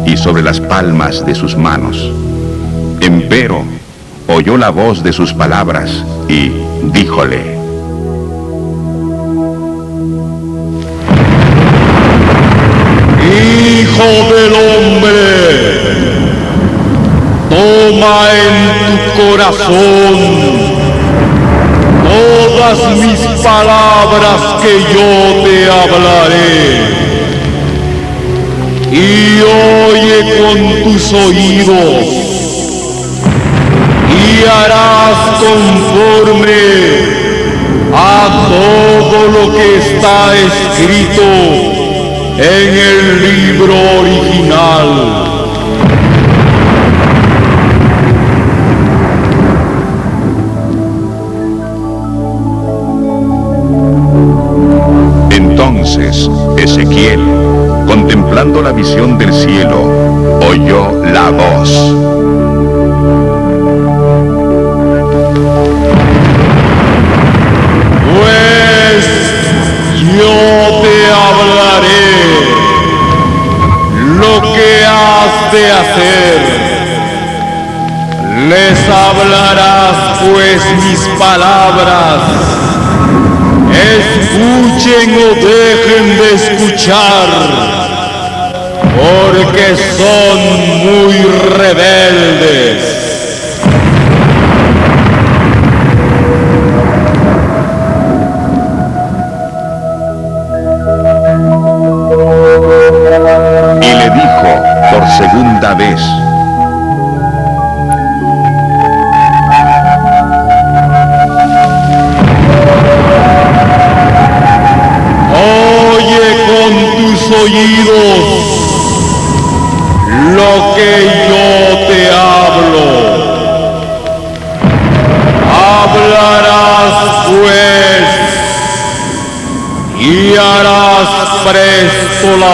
y sobre las palmas de sus manos. Empero, oyó la voz de sus palabras y díjole: Hijo del hombre, toma en tu corazón todas mis palabras que yo te hablaré, y oye con tus oídos, y harás conforme a todo lo que está escrito en el libro original. Entonces Ezequiel, contemplando la visión del cielo, oyó la voz: Pues yo te hablaré lo que has de hacer. Les hablarás pues mis palabras. Escuchen o dejen de escuchar, porque son muy rebeldes. 3. Oye con tus oídos lo que yo te hablo. Hablarás pues y harás presto la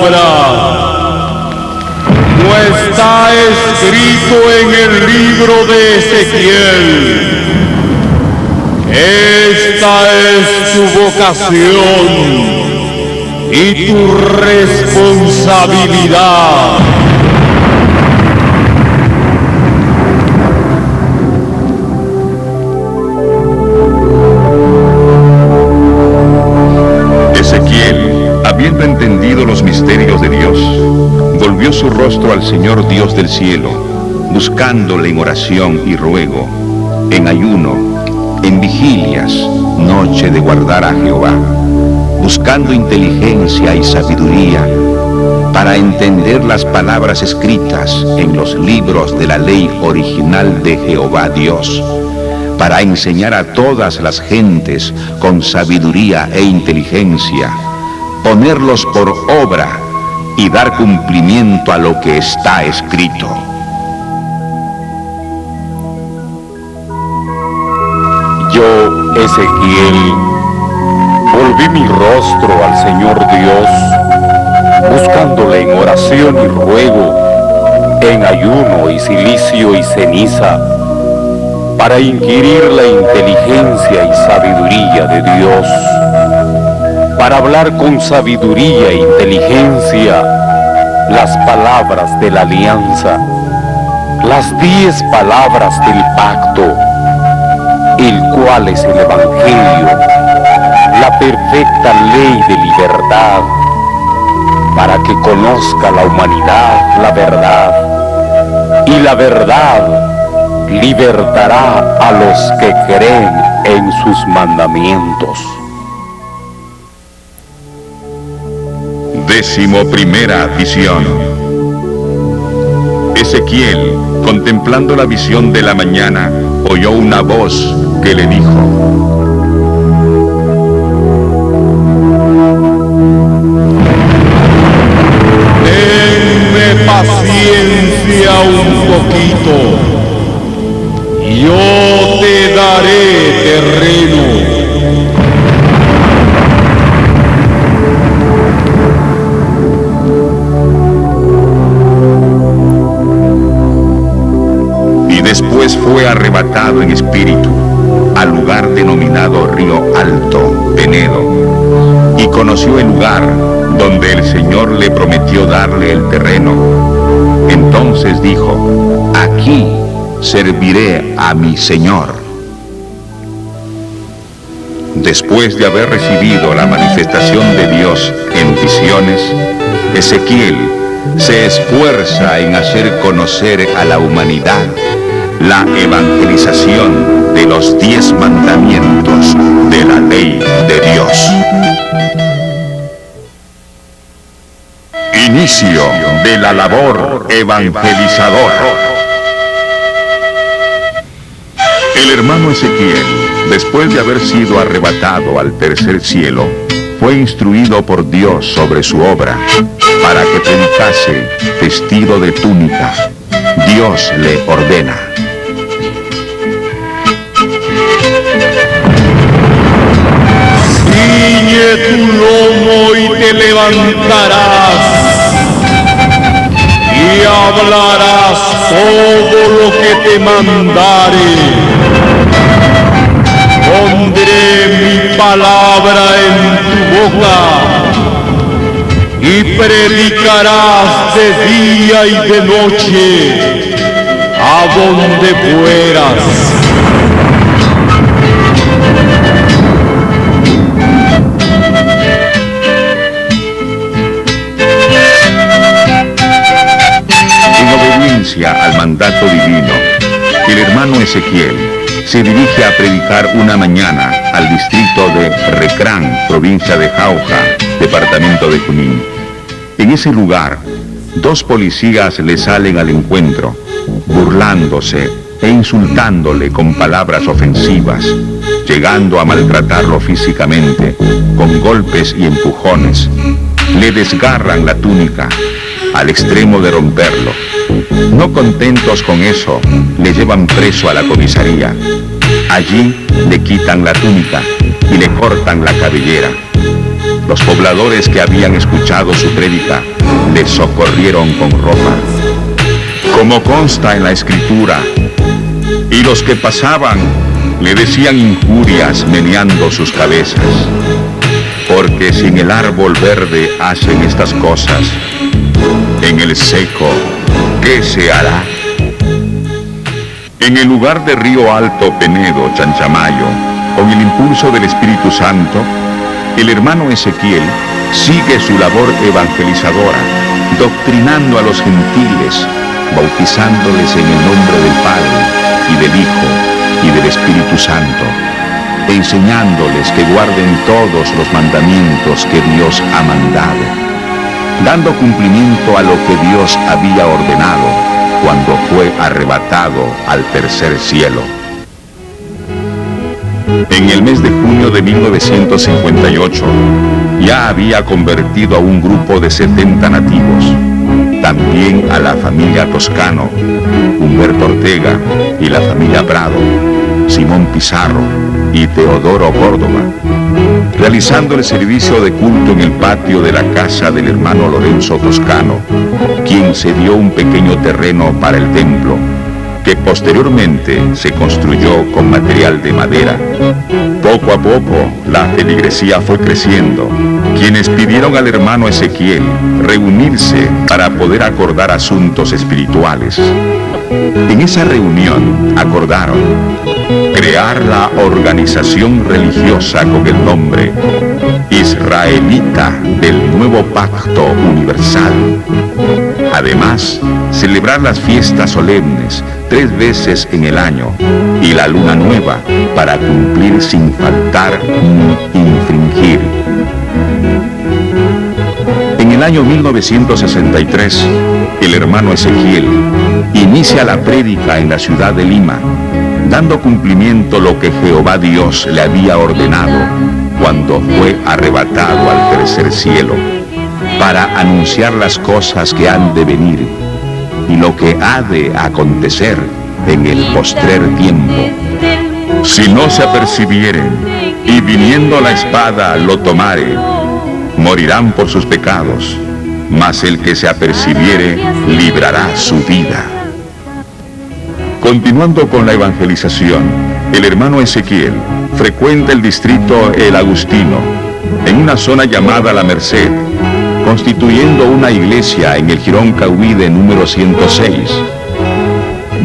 obra, como está escrito en el libro de Ezequiel. Esta es tu vocación y tu responsabilidad. Ezequiel, habiendo entendido los misterios de Dios, volvió su rostro al Señor Dios del cielo, buscándole en oración y ruego, en ayuno, en vigilias, noche de guardar a Jehová, buscando inteligencia y sabiduría para entender las palabras escritas en los libros de la ley original de Jehová Dios, para enseñar a todas las gentes con sabiduría e inteligencia, ponerlos por obra y dar cumplimiento a lo que está escrito. Yo, Ezequiel, volví mi rostro al Señor Dios, buscándole en oración y ruego, en ayuno y cilicio y ceniza, para inquirir la inteligencia y sabiduría de Dios, para hablar con sabiduría e inteligencia las palabras de la alianza, las 10 palabras del pacto, el cual es el Evangelio, la perfecta ley de libertad, para que conozca la humanidad la verdad, y la verdad libertará a los que creen en sus mandamientos. 11ª visión. Ezequiel, contemplando la visión de la mañana, oyó una voz que le dijo: Tenme paciencia un poquito, yo te daré terreno. Después fue arrebatado en espíritu al lugar denominado Río Alto, Penedo, y conoció el lugar donde el Señor le prometió darle el terreno. Entonces dijo: aquí serviré a mi Señor. Después de haber recibido la manifestación de Dios en visiones, Ezequiel se esfuerza en hacer conocer a la humanidad la evangelización de los 10 mandamientos de la ley de Dios. Inicio de la labor evangelizadora. El hermano Ezequiel, después de haber sido arrebatado al tercer cielo, fue instruido por Dios sobre su obra, para que predicase vestido de túnica. Dios le ordena: ciñe tu lomo y te levantarás, y hablarás todo lo que te mandare. Pondré mi palabra en tu boca, y predicarás de día y de noche, a donde fueras. Al mandato divino, el hermano Ezequiel se dirige a predicar una mañana al distrito de Recrán, provincia de Jauja, departamento de Junín. En ese lugar Dos policías le salen al encuentro, burlándose e insultándole con palabras ofensivas, llegando a maltratarlo físicamente, con golpes y empujones. Le desgarran la túnica, al extremo de romperlo. No contentos con eso, le llevan preso a la comisaría. Allí le quitan la túnica y le cortan la cabellera. Los pobladores que habían escuchado su prédica le socorrieron con ropa, como consta en la Escritura, y los que pasaban le decían injurias meneando sus cabezas, porque si en el árbol verde hacen estas cosas, en el seco, ¿qué se hará? En el lugar de Río Alto, Penedo, Chanchamayo, con el impulso del Espíritu Santo, el hermano Ezequiel sigue su labor evangelizadora, doctrinando a los gentiles, bautizándoles en el nombre del Padre, y del Hijo, y del Espíritu Santo, enseñándoles que guarden todos los mandamientos que Dios ha mandado, dando cumplimiento a lo que Dios había ordenado cuando fue arrebatado al tercer cielo. En el mes de junio de 1958, ya había convertido a un grupo de 70 nativos, también a la familia Toscano, Humberto Ortega y la familia Prado, Simón Pizarro y Teodoro Córdoba, realizando el servicio de culto en el patio de la casa del hermano Lorenzo Toscano, quien cedió un pequeño terreno para el templo, que posteriormente se construyó con material de madera. Poco a poco, la feligresía fue creciendo, quienes pidieron al hermano Ezequiel reunirse para poder acordar asuntos espirituales. En esa reunión acordaron crear la organización religiosa con el nombre Israelita del Nuevo Pacto Universal. Además, celebrar las fiestas solemnes 3 veces en el año y la luna nueva para cumplir sin faltar ni infringir. En el año 1963, el hermano Ezequiel inicia la prédica en la ciudad de Lima, dando cumplimiento lo que Jehová Dios le había ordenado cuando fue arrebatado al tercer cielo, para anunciar las cosas que han de venir y lo que ha de acontecer en el postrer tiempo. Si no se apercibieren y viniendo la espada lo tomare, morirán por sus pecados, mas el que se apercibiere librará su vida. Continuando con la evangelización, el hermano Ezequiel frecuenta el distrito El Agustino, en una zona llamada La Merced, constituyendo una iglesia en el Jirón Cahuide número 106,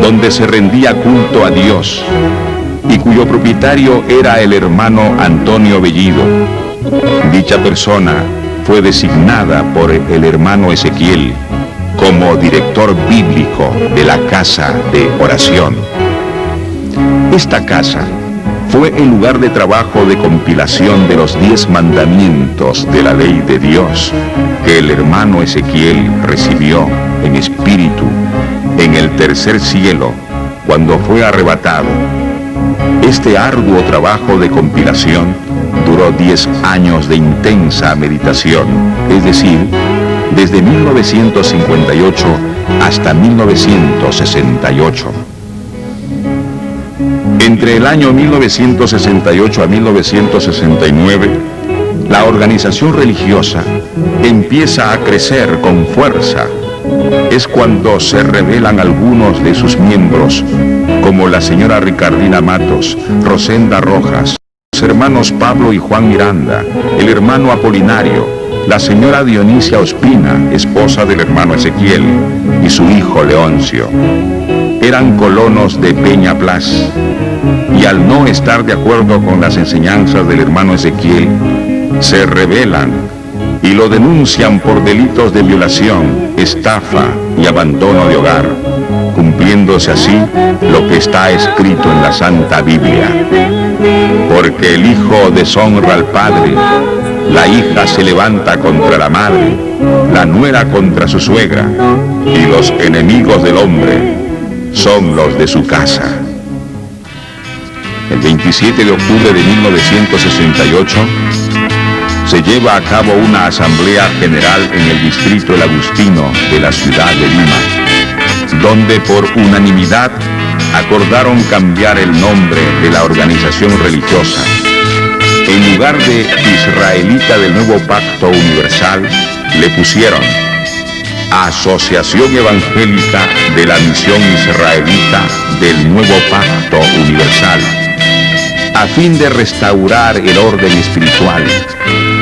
donde se rendía culto a Dios, y cuyo propietario era el hermano Antonio Bellido. Dicha persona fue designada por el hermano Ezequiel como director bíblico de la casa de oración. Esta casa fue el lugar de trabajo de compilación de los 10 mandamientos de la ley de Dios que el hermano Ezequiel recibió en espíritu en el tercer cielo cuando fue arrebatado. Este arduo trabajo de compilación duró 10 años de intensa meditación, es decir, desde 1958 hasta 1968. Entre el año 1968 a 1969, la organización religiosa empieza a crecer con fuerza. Es cuando se revelan algunos de sus miembros, como la señora Ricardina Matos, Rosenda Rojas, los hermanos Pablo y Juan Miranda, el hermano Apolinario, la señora Dionisia Ospina, esposa del hermano Ezequiel, y su hijo Leoncio. Eran colonos de Peña Plas, y al no estar de acuerdo con las enseñanzas del hermano Ezequiel, se rebelan y lo denuncian por delitos de violación, estafa y abandono de hogar, cumpliéndose así lo que está escrito en la Santa Biblia. Porque el hijo deshonra al padre la hija se levanta contra la madre, la nuera contra su suegra, y los enemigos del hombre son los de su casa. El 27 de octubre de 1968 se lleva a cabo una asamblea general en el distrito El Agustino de la ciudad de Lima, donde por unanimidad acordaron cambiar el nombre de la organización religiosa. En lugar de Israelita del Nuevo Pacto Universal, le pusieron Asociación Evangélica de la Misión Israelita del Nuevo Pacto Universal, a fin de restaurar el orden espiritual,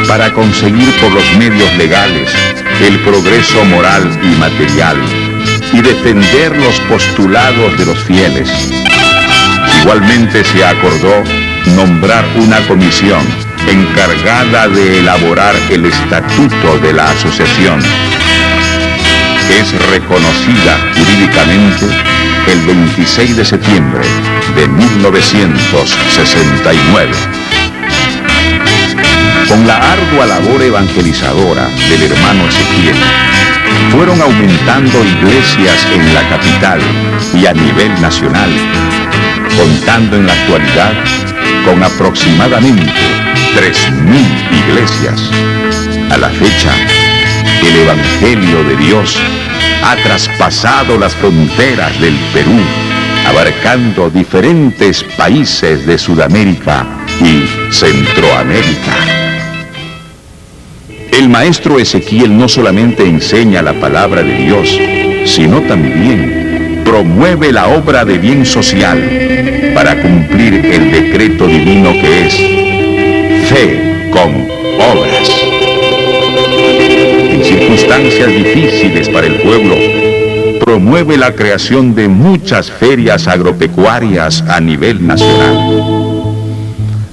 para conseguir por los medios legales el progreso moral y material, y defender los postulados de los fieles. Igualmente se acordó nombrar una comisión encargada de elaborar el estatuto de la asociación. Es reconocida jurídicamente el 26 de septiembre de 1969. Con la ardua labor evangelizadora del hermano Ezequiel, fueron aumentando iglesias en la capital y a nivel nacional, contando en la actualidad con aproximadamente 3.000 iglesias. A la fecha, el Evangelio de Dios ha traspasado las fronteras del Perú, abarcando diferentes países de Sudamérica y Centroamérica. El maestro Ezequiel no solamente enseña la palabra de Dios, sino también promueve la obra de bien social para cumplir el decreto divino que es fe con obras. En circunstancias difíciles para el pueblo, promueve la creación de muchas ferias agropecuarias a nivel nacional.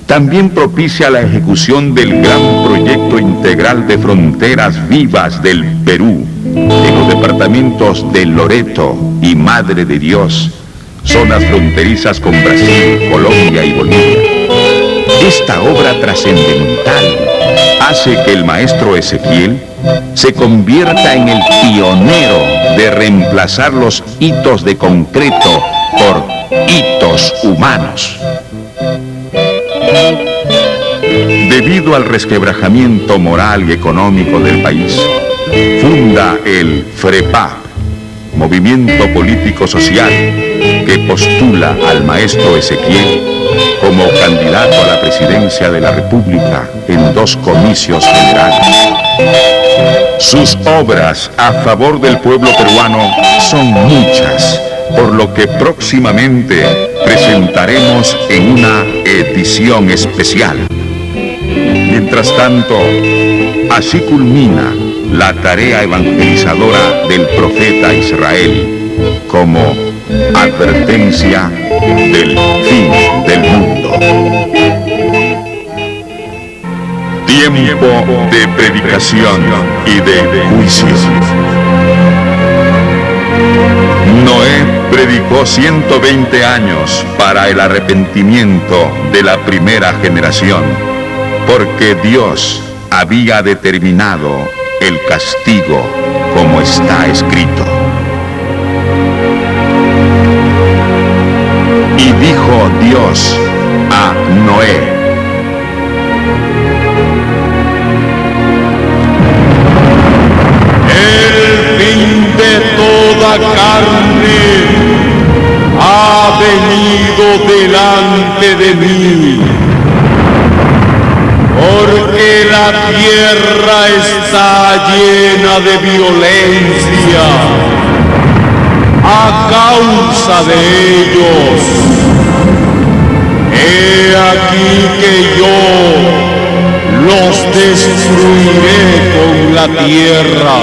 También propicia la ejecución del gran proyecto integral de fronteras vivas del Perú en los departamentos de Loreto y Madre de Dios, zonas fronterizas con Brasil, Colombia y Bolivia. Esta obra trascendental hace que el maestro Ezequiel se convierta en el pionero de reemplazar los hitos de concreto por hitos humanos. Debido al resquebrajamiento moral y económico del país, funda el FREPAP, movimiento político social que postula al maestro Ezequiel como candidato a la presidencia de la República en 2 comicios generales. Sus obras a favor del pueblo peruano son muchas, por lo que próximamente presentaremos en una edición especial. Mientras tanto, así culmina la tarea evangelizadora del profeta Israel como advertencia del fin del mundo. Tiempo de predicación y de juicio. Noé predicó 120 años para el arrepentimiento de la primera generación, porque Dios había determinado el castigo como está escrito. Y dijo Dios a Noé: el fin de toda carne ha venido delante de mí, porque la tierra está llena de violencia a causa de ellos. He aquí que yo los destruiré con la tierra.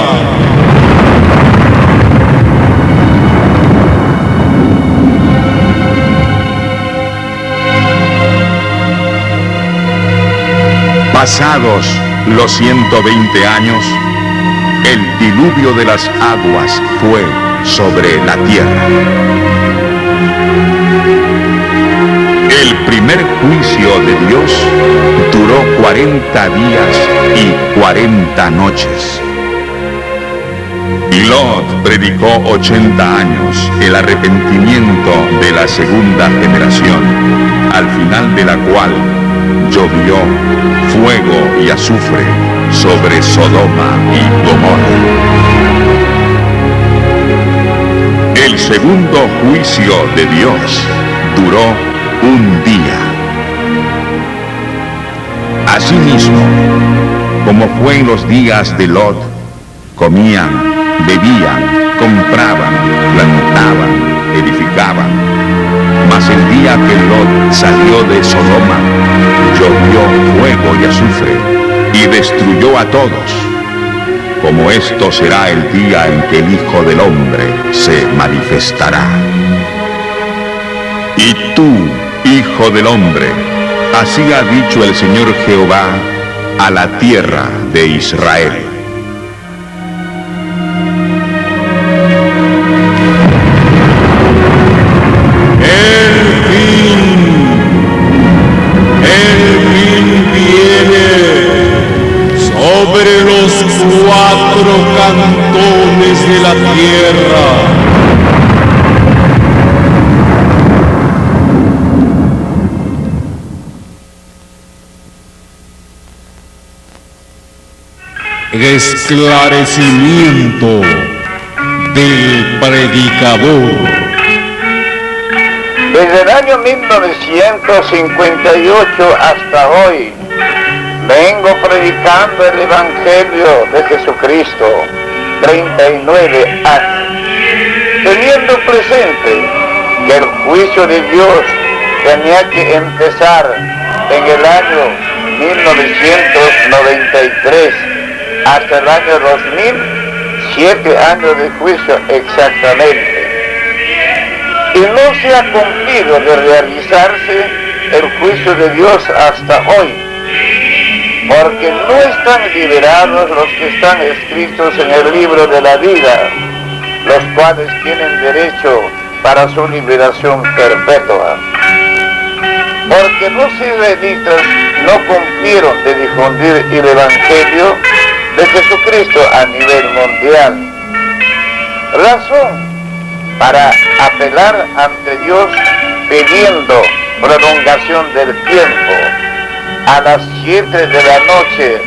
Pasados los 120 años, el diluvio de las aguas fue sobre la tierra. El primer juicio de Dios duró 40 días y 40 noches. Y Lot predicó 80 años el arrepentimiento de la segunda generación, al final de la cual llovió fuego y azufre sobre Sodoma y Gomorra. El segundo juicio de Dios duró un día. Asimismo, como fue en los días de Lot, comían, bebían, compraban, plantaban, edificaban. Mas el día que Lot salió de Sodoma, llovió fuego y azufre y destruyó a todos. Como esto será el día en que el Hijo del Hombre se manifestará. Y tú, Hijo del Hombre, así ha dicho el Señor Jehová a la tierra de Israel. El fin viene sobre los 4 cantones de la tierra. Esclarecimiento del predicador. Desde el año 1958 hasta hoy, vengo predicando el Evangelio de Jesucristo, 39 años, teniendo presente que el juicio de Dios tenía que empezar en el año 1993 hasta el año 2000, 7 años de juicio exactamente. Y no se ha cumplido de realizarse el juicio de Dios hasta hoy, porque no están liberados los que están escritos en el libro de la vida, los cuales tienen derecho para su liberación perpetua. Porque los israelitas no cumplieron de difundir el Evangelio de Jesucristo a nivel mundial. Razón para apelar ante Dios pidiendo prolongación del tiempo. A las 7 de la noche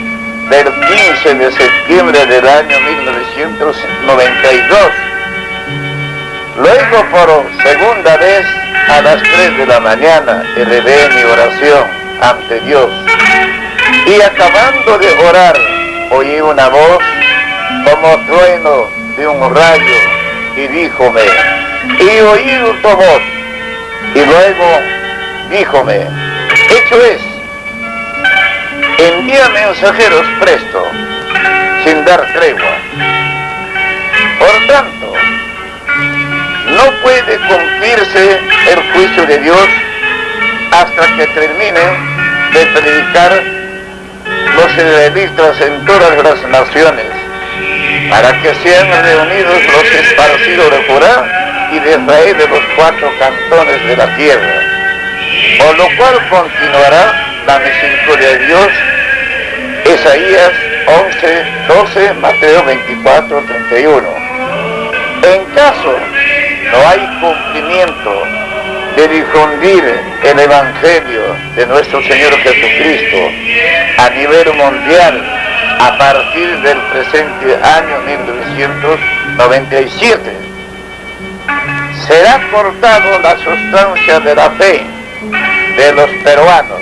del 15 de septiembre del año 1992. Luego por segunda vez a las 3 de la mañana elevé mi oración ante Dios. Y acabando de orar, oí una voz como trueno de un rayo y díjome, he oído tu voz. Y luego díjome, hecho es, envía mensajeros presto, sin dar tregua. Por tanto, no puede cumplirse el juicio de Dios hasta que termine de predicar los israelitas en todas las naciones, para que sean reunidos los esparcidos de Judá y de Israel de los 4 cantones de la tierra, por lo cual continuará la misericordia de Dios. Isaías 11, 12, Mateo 24, 31. En caso no hay cumplimiento de difundir el Evangelio de nuestro Señor Jesucristo a nivel mundial a partir del presente año 1997, será cortado la sustancia de la fe de los peruanos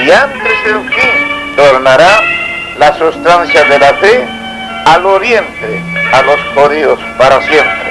y antes del fin tornará la sustancia de la fe al oriente, a los judíos para siempre.